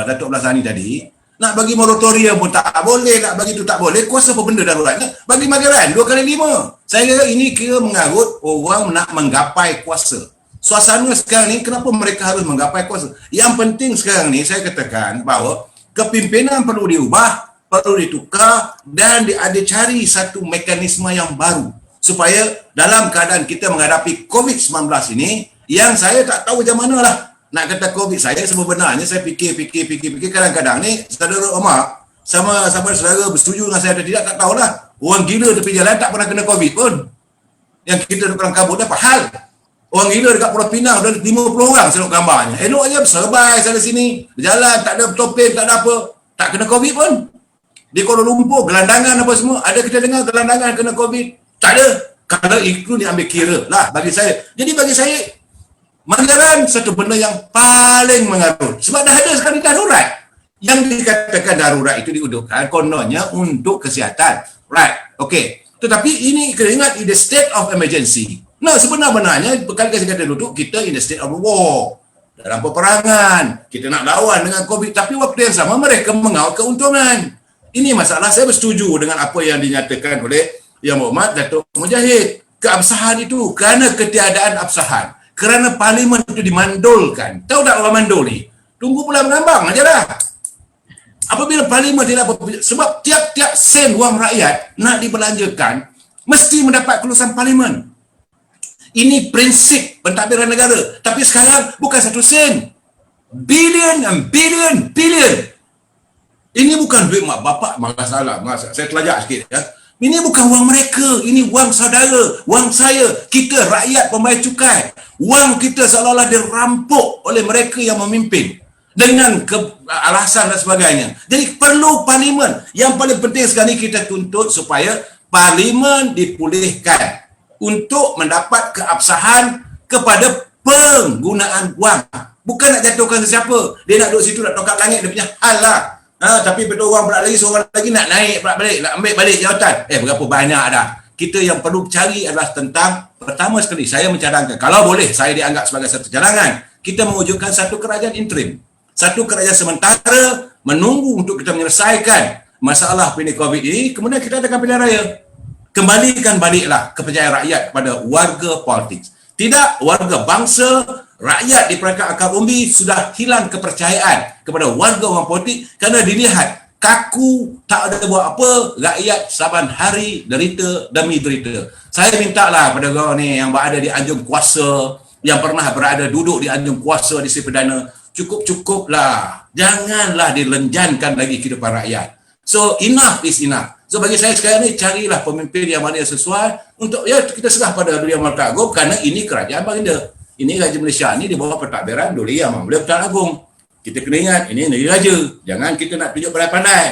Datuk Abdul Sani tadi. Nak bagi moratorium pun tak boleh, nak bagi tu tak boleh. Kuasa apa benda daruratnya? Bagi mageran 2x5. Saya kira ini mengarut orang nak menggapai kuasa. Suasana sekarang ni kenapa mereka harus menggapai kuasa? Yang penting sekarang ni saya katakan bahawa kepimpinan perlu diubah, perlu ditukar dan ada cari satu mekanisme yang baru supaya dalam keadaan kita menghadapi COVID-19 ini, yang saya tak tahu macam mana lah nak kata COVID. Saya sebenarnya saya fikir kadang-kadang ni saudara Omar sama saudara bersetuju dengan saya atau tidak tak tahulah. Orang gila tepi jalan tak pernah kena COVID pun. Yang kita duduk dalam kabut apa hal? Orang gila dekat Pulau Pinang ada 50 orang saya tengok gambarnya. Elok aja berserbai sana sini, berjalan tak ada topeng, tak ada apa, tak kena COVID pun. Di Kuala Lumpur gelandangan apa semua, ada kita dengar gelandangan kena COVID? Tak ada. Kalau itu diambil kira lah bagi saya. Jadi bagi saya mageran satu benda yang paling mengarut. Sebab dah ada sekali darurat. Yang dikatakan darurat itu diudukkan kononnya untuk kesihatan. Right. Okay. Tetapi ini kena ingat in the state of emergency. Nah, sebenarnya berkali-kali saya kata duduk kita in the state of war. Dalam peperangan. Kita nak lawan dengan COVID. Tapi waktu yang sama mereka mengaut keuntungan. Ini masalah. Saya bersetuju dengan apa yang dinyatakan oleh Yang Berhormat Datuk Mujahid. Keabsahan itu kerana ketiadaan absahan. Kerana parlimen itu dimandulkan. Tahu tak orang mandul ni? Tunggu pula mengambang aja dah. Apabila parlimen tidak sebab tiap-tiap sen wang rakyat nak dibelanjakan mesti mendapat kelulusan parlimen. Ini prinsip pentadbiran negara. Tapi sekarang bukan 1 sen. Bilion and bilion. Ini bukan duit mak bapak. Masalah. Saya telajak sikit ya. Ini bukan wang mereka, ini wang saudara, wang saya, kita rakyat pembayar cukai. Wang kita seolah-olah dirampok oleh mereka yang memimpin dengan alasan dan sebagainya. Jadi perlu parlimen. Yang paling penting sekali kita tuntut supaya parlimen dipulihkan untuk mendapat keabsahan kepada penggunaan wang. Bukan nak jatuhkan sesiapa. Dia nak duduk situ, nak tongkat langit, dia punya hal lah. Tapi betul orang pula lagi, seorang lagi nak naik pula balik, nak ambil balik jawatan. Berapa banyak dah. Kita yang perlu cari adalah tentang, pertama sekali, saya mencadangkan, kalau boleh saya dianggap sebagai satu cadangan, kita mewujudkan satu kerajaan interim. Satu kerajaan sementara, menunggu untuk kita menyelesaikan masalah pandemik COVID ini, kemudian kita adakan pilihan raya. Kembalikan baliklah kepercayaan rakyat kepada warga politik. Tidak warga bangsa, rakyat di peringkat akar umbi sudah hilang kepercayaan kepada warga orang politik kerana dilihat kaku, tak ada buat apa, rakyat saban hari derita demi derita. Saya mintalah pada korang ni yang berada di anjung kuasa, yang pernah duduk di anjung kuasa di Sri Perdana, cukup-cukuplah. Janganlah dilenjankan lagi kehidupan rakyat. So enough is enough. So bagi saya sekarang ni, carilah pemimpin yang mana yang sesuai untuk, ya kita serah pada Duli Yang Mahkamah Agung kerana ini kerajaan baginda. Ini Raja Malaysia ni di bawah pentadbiran Duli Yang Mahkamah Agung. Kita kena ingat, ini negeri raja. Jangan kita nak tunjuk pandai-pandai.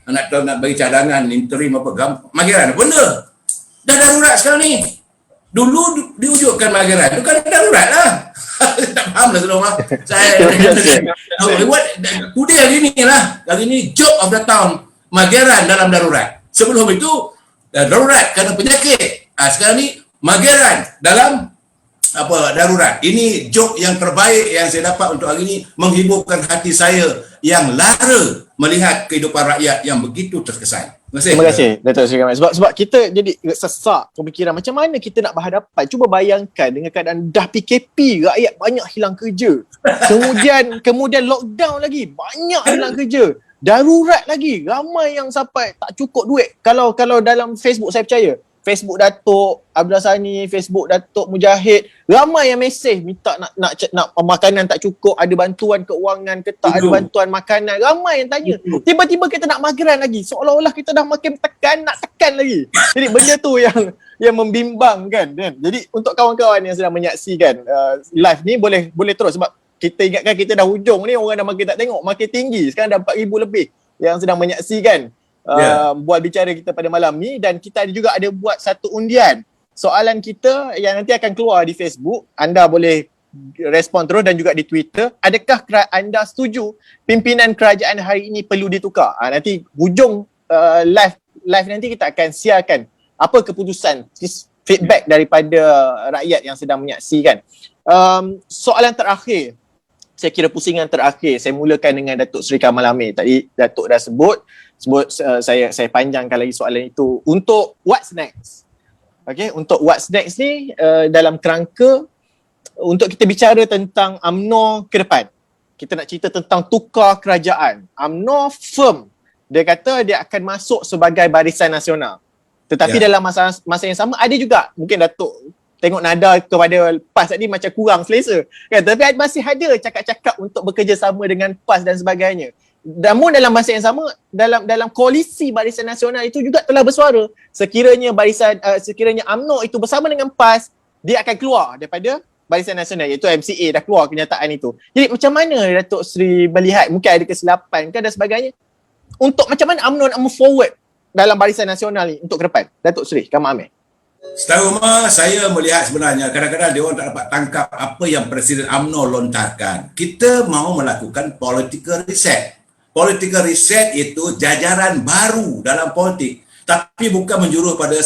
Nak bagi cadangan, interim apa, mageran. Benda. Dah darurat sekarang ni. Dulu diwujudkan mageran. Itu kan darurat lah. Tak faham lah semua. Saya today hari ni lah. Hari ni joke of the town. Mageran dalam darurat. Sebelum itu darurat kerana penyakit. Sekarang ni mageran dalam darurat. Ini joke yang terbaik yang saya dapat untuk hari ini, menghiburkan hati saya yang lara melihat kehidupan rakyat yang begitu terkesan. Terima kasih Datuk Seri Kamal. Sebab kita jadi sesak pemikiran macam mana kita nak berhadapan. Cuba bayangkan dengan keadaan dah PKP, rakyat banyak hilang kerja. Kemudian lockdown lagi, banyak hilang kerja. Darurat lagi, ramai yang sampai tak cukup duit. Kalau dalam Facebook saya percaya, Facebook Datuk Abdullah Sani, Facebook Datuk Mujahid, ramai yang mesej minta nak makanan tak cukup, ada bantuan keuangan ke tak, ada bantuan makanan, ramai yang tanya. Tiba-tiba kita nak mageran lagi, seolah-olah kita dah makin nak tekan lagi. Jadi benda tu yang membimbangkan kan. Jadi untuk kawan-kawan yang sedang menyaksikan live ni, boleh terus, sebab kita ingatkan kita dah hujung ni, orang dah makin tak tengok, makin tinggi. Sekarang dah 4,000 lebih yang sedang menyaksikan buat bicara kita pada malam ni. Dan kita juga ada buat satu undian. Soalan kita yang nanti akan keluar di Facebook, anda boleh respon terus, dan juga di Twitter. Adakah anda setuju pimpinan kerajaan hari ini perlu ditukar? Nanti hujung live nanti kita akan siarkan apa keputusan, feedback daripada rakyat yang sedang menyaksikan. Soalan terakhir, saya kira pusingan terakhir, saya mulakan dengan Datuk Seri Kamal Amir. Tadi Datuk dah sebut saya panjangkan lagi soalan itu. Untuk what's next? Okay, untuk what's next ni dalam kerangka untuk kita bicara tentang UMNO ke depan. Kita nak cerita tentang tukar kerajaan. UMNO firm. Dia kata dia akan masuk sebagai barisan nasional. Tetapi dalam masa yang sama ada juga, mungkin Datuk tengok nada kepada PAS tadi macam kurang selesa kan, tapi masih ada cakap-cakap untuk bekerjasama dengan PAS dan sebagainya. Namun dalam masa yang sama, dalam koalisi Barisan Nasional itu juga telah bersuara sekiranya UMNO itu bersama dengan PAS, dia akan keluar daripada Barisan Nasional, iaitu MCA dah keluar kenyataan itu. Jadi macam mana Datuk Seri melihat, mungkin ada kesilapan kan dan sebagainya, untuk macam mana UMNO nak move forward dalam Barisan Nasional ni untuk ke depan? Datuk Seri Kamal Amir. Setahu saya melihat sebenarnya kadang-kadang dia orang tak dapat tangkap apa yang Presiden UMNO lontarkan. Kita mahu melakukan political reset. Political reset itu jajaran baru dalam politik, tapi bukan menjurus pada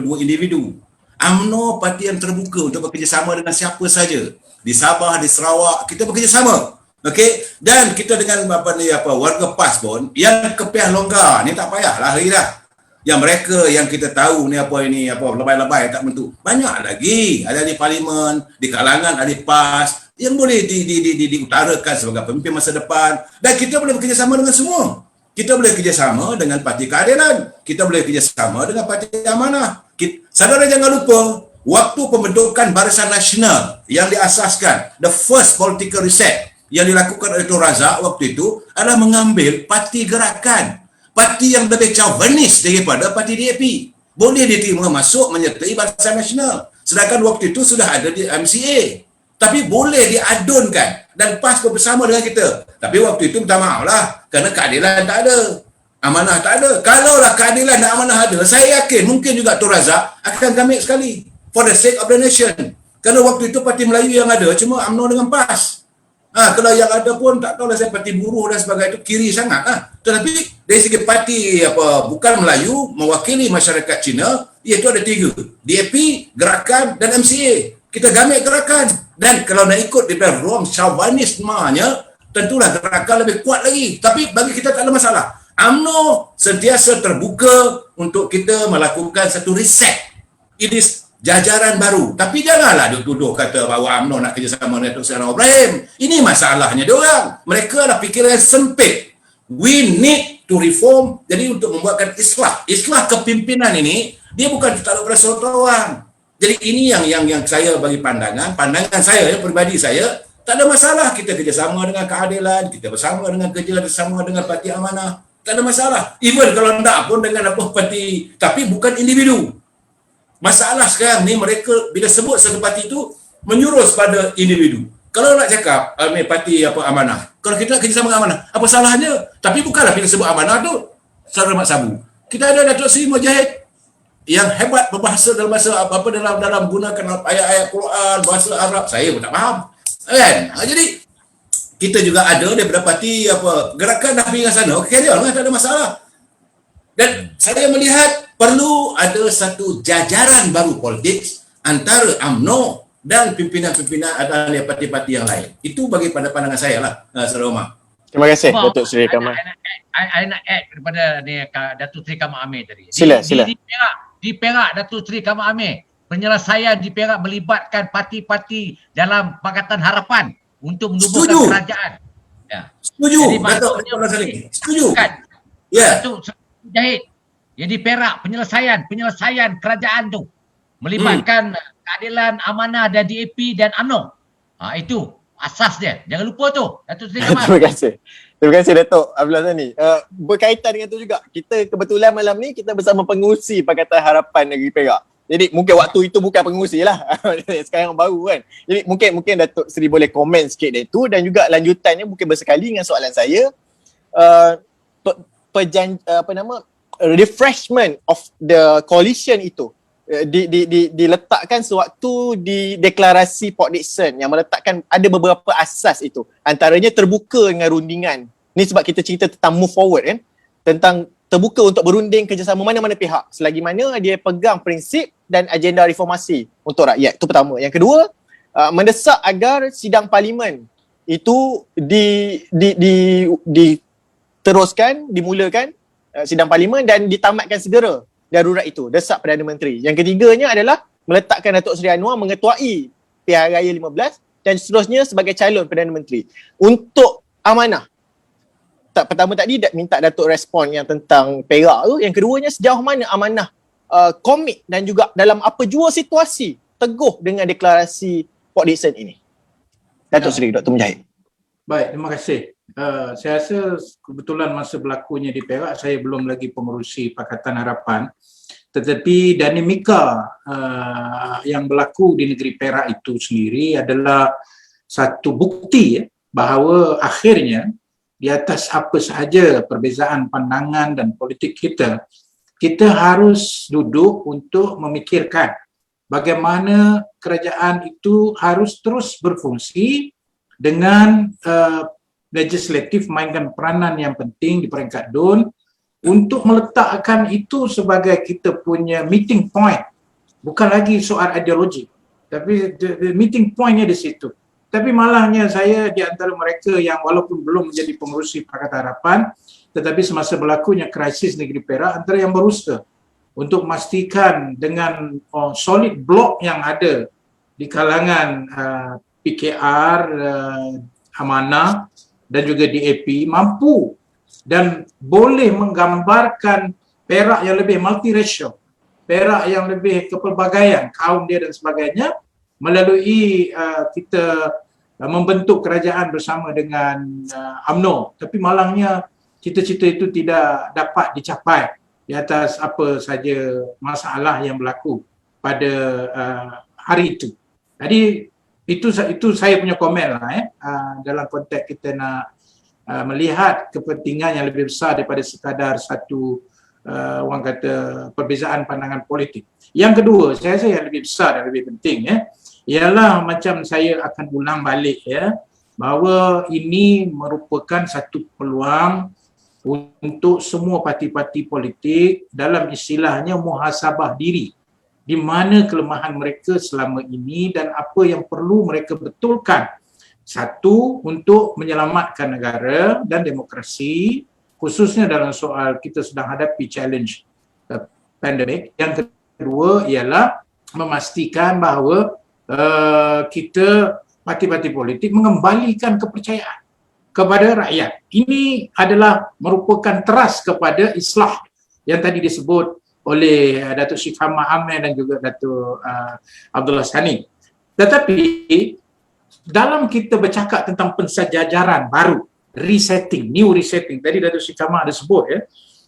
dua individu. UMNO parti yang terbuka untuk bekerjasama dengan siapa saja. Di Sabah, di Sarawak, kita bekerjasama. Okey, dan kita dengan warga PAS pun yang kepiah longgar ni tak payahlah lagi dah. Yang mereka yang kita tahu ni lebay-lebay tak menentu. Banyak lagi ada di parlimen, di kalangan ahli PAS yang boleh diutarakan sebagai pemimpin masa depan, dan kita boleh bekerjasama dengan semua. Kita boleh bekerjasama dengan Parti Keadilan, kita boleh bekerjasama dengan Parti Amanah. Saudara jangan lupa, waktu pembentukan Barisan Nasional yang diasaskan, the first political reset yang dilakukan oleh Tun Razak waktu itu adalah mengambil Parti Gerakan, parti yang lebih chauvinis daripada Parti DAP. boleh diterima masuk menyertai Barisan Nasional. Sedangkan waktu itu sudah ada di MCA. Tapi boleh diadunkan dan PAS bersama dengan kita. Tapi waktu itu minta maaf lah, kerana keadilan tak ada. Amanah tak ada. Kalaulah keadilan dan amanah ada, saya yakin mungkin juga Tun Razak akan gamit sekali. For the sake of the nation. Kerana waktu itu Parti Melayu yang ada cuma UMNO dengan PAS. Kalau yang ada pun tak tahulah saya Parti Buruh dan sebagainya, itu kiri sangat. Tetapi dari segi parti bukan Melayu mewakili masyarakat Cina, iaitu ada 3. DAP, Gerakan dan MCA. Kita gamit Gerakan. Dan kalau nak ikut daripada ruang chauvinismenya, tentulah Gerakan lebih kuat lagi. Tapi bagi kita tak ada masalah. UMNO sentiasa terbuka untuk kita melakukan satu reset. Ini jajaran baru. Tapi janganlah dituduh kata bahawa UMNO nak kerjasama dengan Datuk Seri Anwar Ibrahim. Ini masalahnya diorang. Mereka ada fikiran sempit. We need to reform. Jadi untuk membuatkan islah. Islah kepimpinan ini, dia bukan tertakluk pada seorang. Jadi ini yang saya bagi pandangan saya, peribadi saya, tak ada masalah kita kerjasama dengan keadilan, kita bersama dengan kerjasama dengan Parti Amanah. Tak ada masalah. Even kalau tak pun dengan parti, tapi bukan individu. Masalah sekarang ni mereka bila sebut satu parti itu menyurus pada individu. Kalau nak cakap parti Amanah, kalau kita nak kerjasama dengan Amanah, apa salahnya? Tapi bukanlah kita sebut Amanah tu secara mak sabu. Kita ada Datuk Seri Mujahid yang hebat berbahasa dalam bahasa dalam gunakan ayat-ayat Quran, bahasa Arab, saya pun tak faham. Kan? Jadi kita juga ada daripada parti Gerakan dah pergi ke sana. Okey, dia tak ada masalah. Dan saya melihat perlu ada satu jajaran baru politik antara UMNO dan pimpinan-pimpinan dari parti-parti yang lain. Itu bagi pandangan saya lah, Saudara Omar. Terima kasih Datuk Seri Kamal. I nak add kepada Datuk Seri Kamal Amir tadi. Sila. Di Perak Datuk Seri Kamal Amir, penyelesaian di Perak melibatkan parti-parti dalam Pakatan Harapan untuk menubuhkan kerajaan. Ya. Setuju. Jadi Setuju. Ya. Datuk Seri Mujahid. Jadi Perak penyelesaian kerajaan tu melibatkan keadilan, amanah dan DAP dan UMNO. Itu asas dia. Jangan lupa tu. Datuk Seri Kamal. Terima kasih Datuk Abdullah Sani. Berkaitan dengan tu juga, kita kebetulan malam ni kita bersama pengurusi Pakatan Harapan Negeri Perak. Jadi mungkin waktu itu bukan pengurusi lah. Sekarang baru kan. Jadi mungkin Datuk Seri boleh komen sikit dari tu, dan juga lanjutannya mungkin bersekali dengan soalan saya. Refreshment of the coalition itu diletakkan sewaktu di deklarasi Port Dickson yang meletakkan ada beberapa asas itu. Antaranya terbuka dengan rundingan. Ni sebab kita cerita tentang move forward kan. Tentang terbuka untuk berunding kerjasama mana-mana pihak selagi mana dia pegang prinsip dan agenda reformasi untuk rakyat. Itu pertama. Yang kedua, mendesak agar sidang parlimen itu diteruskan, dimulakan sidang parlimen dan ditamatkan segera darurat itu, desak Perdana Menteri. Yang ketiganya adalah meletakkan Datuk Seri Anwar mengetuai pilihan raya 15 dan seterusnya sebagai calon Perdana Menteri. Untuk amanah, pertama tadi minta Datuk respon yang tentang Perak tu. Yang keduanya, sejauh mana amanah komit dan juga dalam apa jua situasi teguh dengan deklarasi Port Dickson ini. Datuk Seri Dr. Mujahid. Baik, terima kasih. Saya rasa kebetulan masa berlakunya di Perak, saya belum lagi pengerusi Pakatan Harapan. Tetapi dinamika yang berlaku di negeri Perak itu sendiri adalah satu bukti bahawa akhirnya di atas apa sahaja perbezaan pandangan dan politik kita harus duduk untuk memikirkan bagaimana kerajaan itu harus terus berfungsi dengan legislatif mainkan peranan yang penting di peringkat DUN untuk meletakkan itu sebagai kita punya meeting point. Bukan lagi soal ideologi, tapi the meeting pointnya di situ. Tapi malahnya saya di antara mereka yang walaupun belum menjadi pengerusi Pakatan Harapan, tetapi semasa berlakunya krisis negeri Perak, antara yang berusaha untuk memastikan dengan solid blok yang ada di kalangan PKR, Amanah dan juga DAP mampu dan boleh menggambarkan Perak yang lebih multiracial, Perak yang lebih kepelbagaian, kaum dia dan sebagainya, melalui kita membentuk kerajaan bersama dengan UMNO. Tapi malangnya cita-cita itu tidak dapat dicapai di atas apa saja masalah yang berlaku pada hari itu. Jadi itu saya punya komen lah dalam konteks kita nak melihat kepentingan yang lebih besar daripada sekadar satu orang kata perbezaan pandangan politik. Yang kedua, saya rasa yang lebih besar dan lebih penting ialah macam saya akan ulang balik bahawa ini merupakan satu peluang untuk semua parti-parti politik dalam istilahnya muhasabah diri, di mana kelemahan mereka selama ini dan apa yang perlu mereka betulkan. Satu, untuk menyelamatkan negara dan demokrasi, khususnya dalam soal kita sedang hadapi challenge pandemik. Yang kedua ialah memastikan bahawa kita parti-parti politik mengembalikan kepercayaan kepada rakyat. Ini adalah merupakan teras kepada islah yang tadi disebut oleh Datuk Syed Kamal Amir dan juga Datuk Abdullah Sani. Tetapi dalam kita bercakap tentang pensejajaran baru, resetting, new resetting, tadi Datuk Syed Kamal ada sebut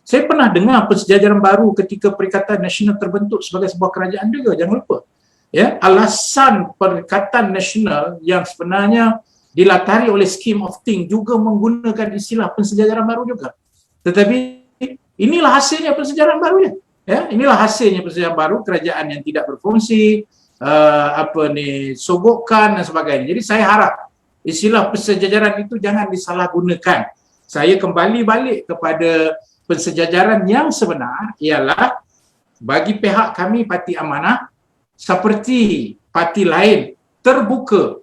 saya pernah dengar pensejajaran baru ketika Perikatan Nasional terbentuk sebagai sebuah kerajaan juga, jangan lupa. Alasan Perikatan Nasional yang sebenarnya dilatari oleh scheme of thing juga menggunakan istilah pensejajaran baru juga. Tetapi inilah hasilnya pensejajaran barunya. Inilah hasilnya pensejajaran baru, kerajaan yang tidak berfungsi, sogokan dan sebagainya. Jadi saya harap istilah pensejajaran itu jangan disalahgunakan. Saya kembali balik kepada pensejajaran yang sebenar ialah bagi pihak kami Parti Amanah seperti parti lain terbuka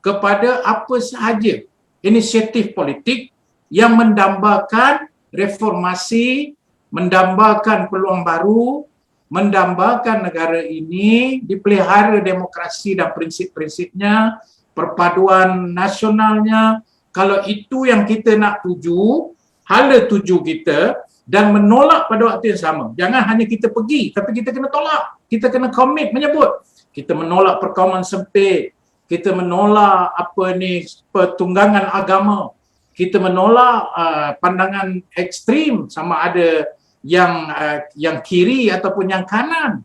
kepada apa sahaja inisiatif politik yang mendambakan reformasi, mendambakan peluang baru, mendambakan negara ini dipelihara demokrasi dan prinsip-prinsipnya, perpaduan nasionalnya. Kalau itu yang kita nak tuju, hala tuju kita, dan menolak pada waktu yang sama. Jangan hanya kita pergi, tapi kita kena tolak. Kita kena komit menyebut. Kita menolak perkauman sempit, kita menolak pertunggangan agama, kita menolak pandangan ekstrim sama ada yang kiri ataupun yang kanan.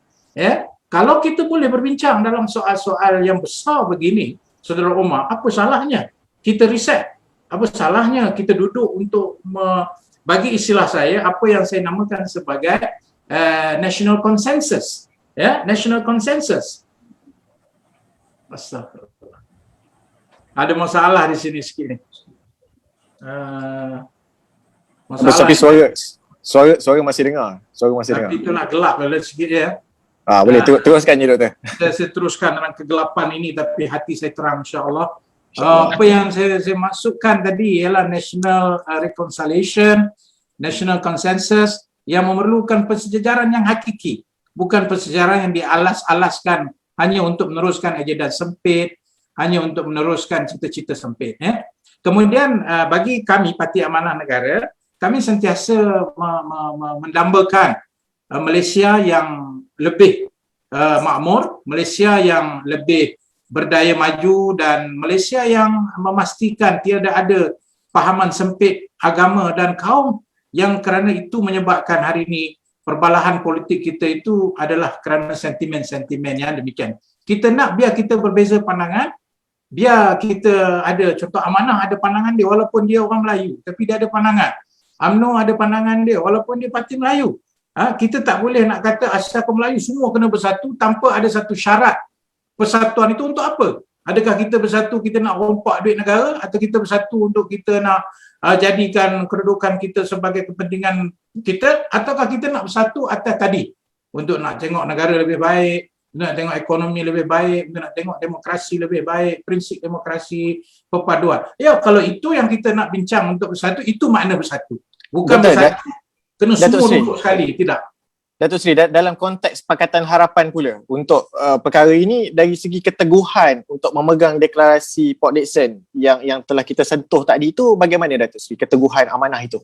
Kalau kita boleh berbincang dalam soal-soal yang besar begini, Saudara Omar, apa salahnya kita reset? Apa salahnya kita duduk untuk bagi istilah saya apa yang saya namakan sebagai national consensus. National consensus. Astagfirullah. Ada masalah di sini sikit ni. Masalah. Tapi suara masih dengar. Tapi itulah gelap sikit boleh teruskan je Doktor. Saya teruskan dalam kegelapan ini tapi hati saya terang insya-Allah. Apa yang saya maksudkan tadi ialah national reconciliation, national consensus yang memerlukan pensejajaran yang hakiki, bukan pensejajaran yang dialas-alaskan hanya untuk meneruskan agenda sempit, hanya untuk meneruskan cita-cita sempit. Kemudian bagi kami Parti Amanah Negara, kami sentiasa mendambakan Malaysia yang lebih makmur, Malaysia yang lebih berdaya maju dan Malaysia yang memastikan tiada ada fahaman sempit agama dan kaum yang kerana itu menyebabkan hari ini perbalahan politik kita itu adalah kerana sentimen-sentimen yang demikian. Kita nak biar kita berbeza pandangan, biar kita ada, contoh Amanah ada pandangan dia walaupun dia orang Melayu, tapi dia ada pandangan. UMNO ada pandangan dia walaupun dia parti Melayu. Kita tak boleh nak kata asal Melayu semua kena bersatu tanpa ada satu syarat. Persatuan itu untuk apa? Adakah kita bersatu kita nak rompak duit negara atau kita bersatu untuk kita nak jadikan kedudukan kita sebagai kepentingan kita, ataukah kita nak bersatu atas tadi untuk nak tengok negara lebih baik, nak tengok ekonomi lebih baik, nak tengok demokrasi lebih baik, prinsip demokrasi, perpaduan. Kalau itu yang kita nak bincang untuk bersatu, itu makna bersatu. Bukan betul, bersatu kena semua duduk sekali, tidak. Datuk Seri, dalam konteks Pakatan Harapan pula untuk perkara ini dari segi keteguhan untuk memegang deklarasi Port Dickson yang telah kita sentuh tadi itu, bagaimana Datuk Seri keteguhan amanah itu?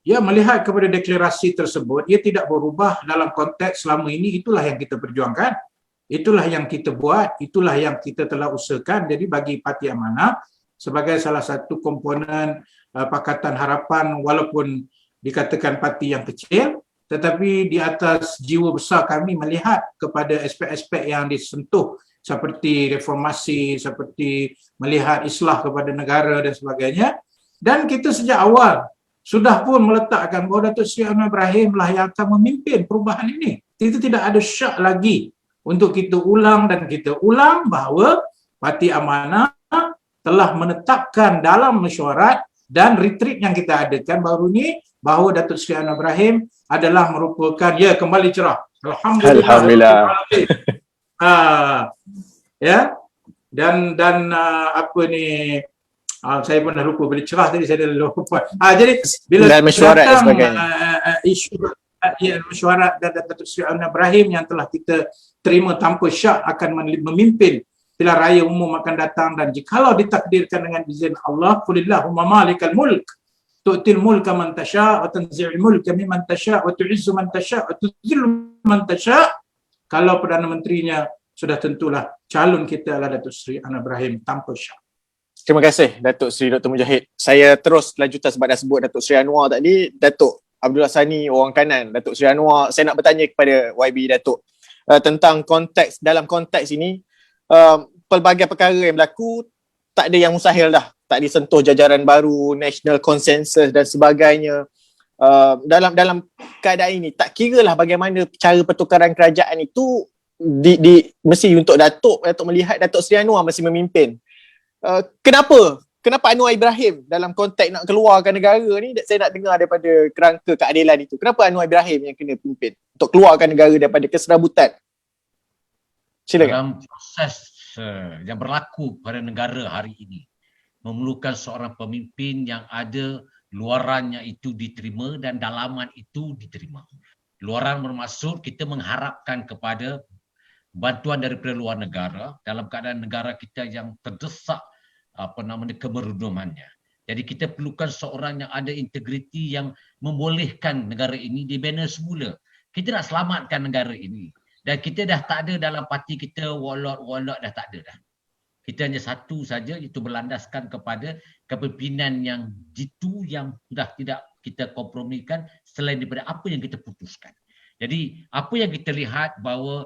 Ya, melihat kepada deklarasi tersebut, ia tidak berubah dalam konteks selama ini. Itulah yang kita perjuangkan, itulah yang kita buat, itulah yang kita telah usahakan. Jadi bagi Parti Amanah sebagai salah satu komponen Pakatan Harapan, walaupun dikatakan parti yang kecil, tetapi di atas jiwa besar kami melihat kepada aspek-aspek yang disentuh seperti reformasi, seperti melihat islah kepada negara dan sebagainya. Dan kita sejak awal sudah pun meletakkan bahawa Datuk Seri Anwar Ibrahim lah yang akan memimpin perubahan ini. Itu tidak ada syak lagi untuk kita ulang dan kita ulang bahawa Parti Amanah telah menetapkan dalam mesyuarat dan retreat yang kita adakan baru ni bahawa Datuk Seri Anwar Ibrahim adalah merupakan kembali cerah. Alhamdulillah. Ya. Dan apa ni saya pun dah lupa bila cerah tadi, saya dah lupa. Jadi bila dan mesyuarat dan sebagainya. Isu mesyuarat dan Datuk Seri Anwar Ibrahim yang telah kita terima tanpa syak akan memimpin pilihan raya umum akan datang, dan jikalau ditakdirkan dengan izin Allah, qulillahumma malikal mulk tu'til mulka man tasha' wa tanzi'ul mulka mimman tasha' wa tu'izzu man tasha' wa tuzillu man tasha'. Kalau Perdana Menterinya sudah tentulah calon kita adalah Datuk Seri Anwar Ibrahim tanpa syak. Terima kasih Datuk Seri Dr. Mujahid. Saya terus lanjutan sebab dah sebut Datuk Seri Anwar tadi. Datuk Abdullah Sani orang kanan Datuk Seri Anwar, saya nak bertanya kepada YB Datuk tentang konteks, dalam konteks ini pelbagai perkara yang berlaku tak ada yang mustahil dah, tak disentuh jajaran baru, national consensus dan sebagainya. Dalam keadaan ini tak kiralah bagaimana cara pertukaran kerajaan itu mesti untuk Datuk melihat Datuk Seri Anwar masih memimpin. Kenapa Anwar Ibrahim dalam konteks nak keluarkan negara ni, saya nak dengar daripada kerangka keadilan itu. Kenapa Anwar Ibrahim yang kena pimpin untuk keluarkan negara daripada keserabutan? Silakan. Dalam proses yang berlaku pada negara hari ini memerlukan seorang pemimpin yang ada luarannya itu diterima dan dalaman itu diterima. Luaran bermaksud kita mengharapkan kepada bantuan daripada luar negara dalam keadaan negara kita yang terdesak kemerudumannya. Jadi kita perlukan seorang yang ada integriti yang membolehkan negara ini dibina semula. Kita nak selamatkan negara ini. Dan kita dah tak ada dalam parti kita warlord dah tak ada dah. Kita hanya satu saja, itu berlandaskan kepada kepimpinan yang jitu yang sudah tidak kita kompromikan selain daripada apa yang kita putuskan. Jadi apa yang kita lihat bahawa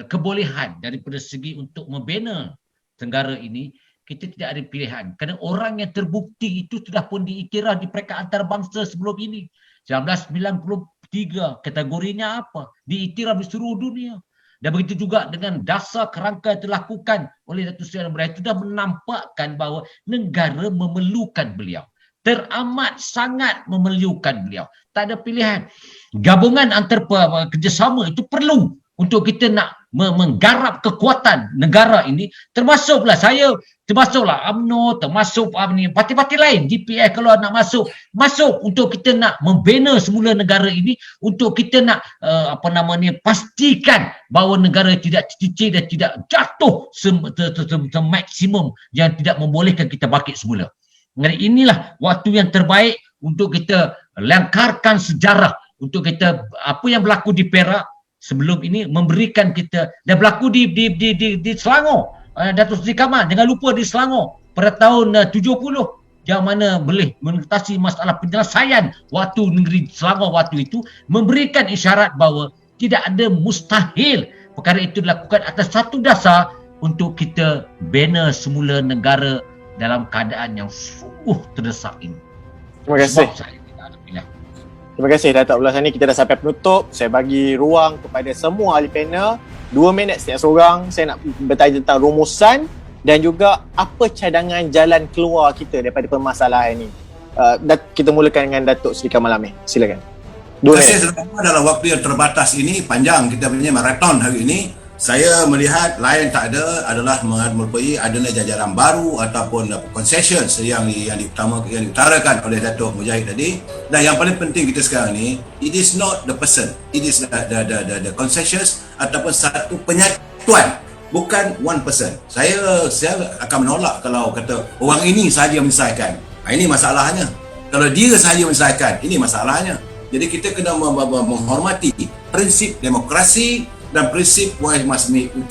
kebolehan daripada segi untuk membina negara ini, kita tidak ada pilihan. Kerana orang yang terbukti itu sudah pun diiktiraf di peringkat antarabangsa sebelum ini. 1993 kategorinya apa? Diiktiraf di seluruh dunia. Dan begitu juga dengan dasar kerangka yang dilakukan oleh Datuk Seri Anwar Ibrahim, itu dah menampakkan bahawa negara memerlukan beliau. Teramat sangat memerlukan beliau. Tak ada pilihan. Gabungan antara kerjasama itu perlu untuk kita nak menggarap kekuatan negara ini, termasuklah saya, termasuklah UMNO, termasuk parti-parti lain, DPS kalau nak masuk untuk kita nak membina semula negara ini, untuk kita nak pastikan bahawa negara tidak cicir dan tidak jatuh maksimum yang tidak membolehkan kita bangkit semula. Dan inilah waktu yang terbaik untuk kita langkarkan sejarah, untuk kita apa yang berlaku di Perak sebelum ini memberikan kita, dan berlaku di Selangor, Datuk Seri Kamal, jangan lupa di Selangor pada tahun 70 yang mana boleh mengatasi masalah penyelesaian waktu negeri Selangor waktu itu, memberikan isyarat bahawa tidak ada mustahil. Perkara itu dilakukan atas satu dasar untuk kita bina semula negara dalam keadaan yang sungguh terdesak ini. Terima kasih. Sebab saya tidak ada pilihan. Terima kasih Datuk Abdullah Sani. Kita dah sampai penutup. Saya bagi ruang kepada semua ahli panel 2 minit setiap seorang. Saya nak bertanya tentang rumusan dan juga apa cadangan jalan keluar kita daripada permasalahan ini. Kita mulakan dengan Datuk Seri Kamal Amir. Silakan. 2 minit. Terima kasih dalam waktu yang terbatas ini, panjang kita punya maraton hari ini. Saya melihat lain tak ada adalah merupai adanya jajaran baru ataupun concessions yang diutarakan oleh Datuk Mujahid tadi. Dan yang paling penting kita sekarang ni, it is not the person, it is the concessions ataupun satu penyatuan, bukan one person. Saya akan menolak kalau kata orang ini sahaja menyelesaikan. Ini masalahnya. Kalau dia sahaja menyelesaikan, ini masalahnya. Jadi kita kena menghormati prinsip demokrasi dan prinsip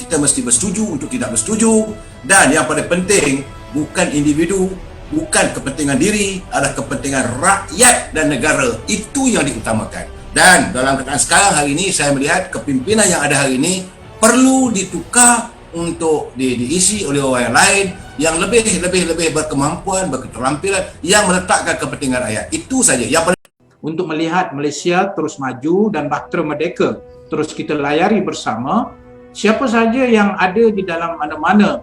kita mesti bersetuju untuk tidak bersetuju, dan yang paling penting bukan individu, bukan kepentingan diri, adalah kepentingan rakyat dan negara. Itu yang diutamakan. Dan dalam keadaan sekarang hari ini saya melihat kepimpinan yang ada hari ini perlu ditukar untuk diisi oleh orang yang lain yang lebih berkemampuan, berketerampilan, yang meletakkan kepentingan rakyat. Itu saja. Yang untuk melihat Malaysia terus maju dan bahtera merdeka terus kita layari bersama, siapa saja yang ada di dalam mana-mana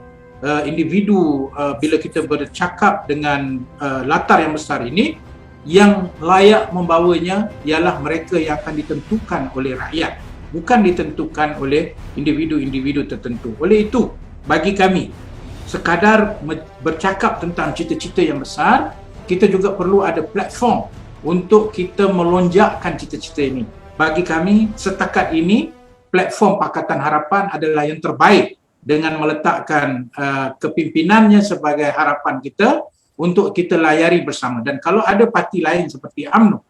individu bila kita bercakap dengan latar yang besar ini, yang layak membawanya ialah mereka yang akan ditentukan oleh rakyat, bukan ditentukan oleh individu-individu tertentu. Oleh itu, bagi kami, sekadar bercakap tentang cita-cita yang besar, kita juga perlu ada platform untuk kita melonjakkan cita-cita ini. Bagi kami, setakat ini, platform Pakatan Harapan adalah yang terbaik dengan meletakkan kepimpinannya sebagai harapan kita untuk kita layari bersama. Dan kalau ada parti lain seperti UMNO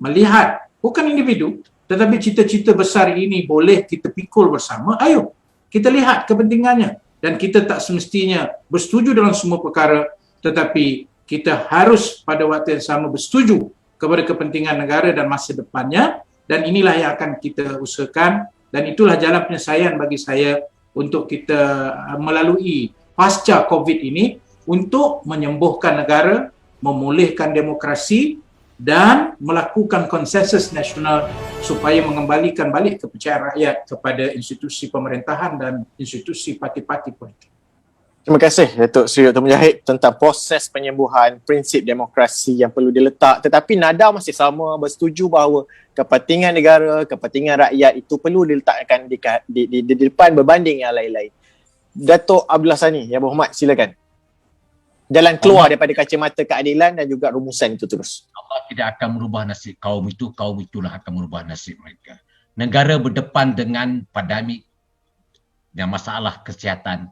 melihat bukan individu tetapi cita-cita besar ini boleh kita pikul bersama, ayo kita lihat kepentingannya. Dan kita tak semestinya bersetuju dalam semua perkara, tetapi kita harus pada waktu yang sama bersetuju kepada kepentingan negara dan masa depannya. Dan inilah yang akan kita usahakan, dan itulah jalan penyelesaian bagi saya untuk kita melalui pasca COVID ini untuk menyembuhkan negara, memulihkan demokrasi dan melakukan konsensus nasional supaya mengembalikan balik kepercayaan rakyat kepada institusi pemerintahan dan institusi parti-parti politik. Terima kasih Datuk Seri Dr. Mujahid tentang proses penyembuhan prinsip demokrasi yang perlu diletak, tetapi nada masih sama, bersetuju bahawa kepentingan negara, kepentingan rakyat itu perlu diletakkan di depan berbanding yang lain-lain. Datuk Abdullah Sani, Yang Berhormat, silakan. Jalan keluar daripada kacamata keadilan dan juga rumusan itu terus. Allah tidak akan merubah nasib kaum itu, kaum itulah akan merubah nasib mereka. Negara berdepan dengan pandemik dan masalah kesihatan.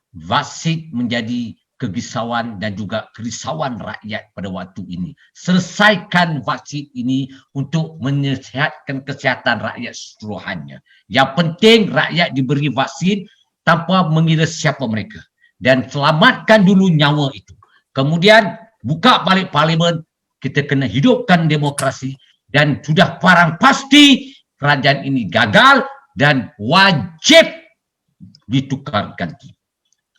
Vaksin menjadi kegisauan dan juga kerisauan rakyat pada waktu ini. Selesaikan vaksin ini untuk menyihatkan kesihatan rakyat seluruhannya. Yang penting rakyat diberi vaksin tanpa mengira siapa mereka. Dan selamatkan dulu nyawa itu. Kemudian buka balik parlimen, kita kena hidupkan demokrasi, dan sudah parang pasti kerajaan ini gagal dan wajib ditukar ganti.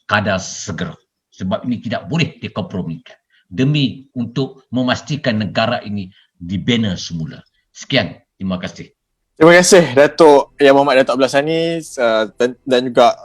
Kadar segera. Sebab ini tidak boleh dikompromikan demi untuk memastikan negara ini dibina semula. Sekian, terima kasih. Terima kasih Datuk Yang Berhormat Datuk Abdullah Sani dan juga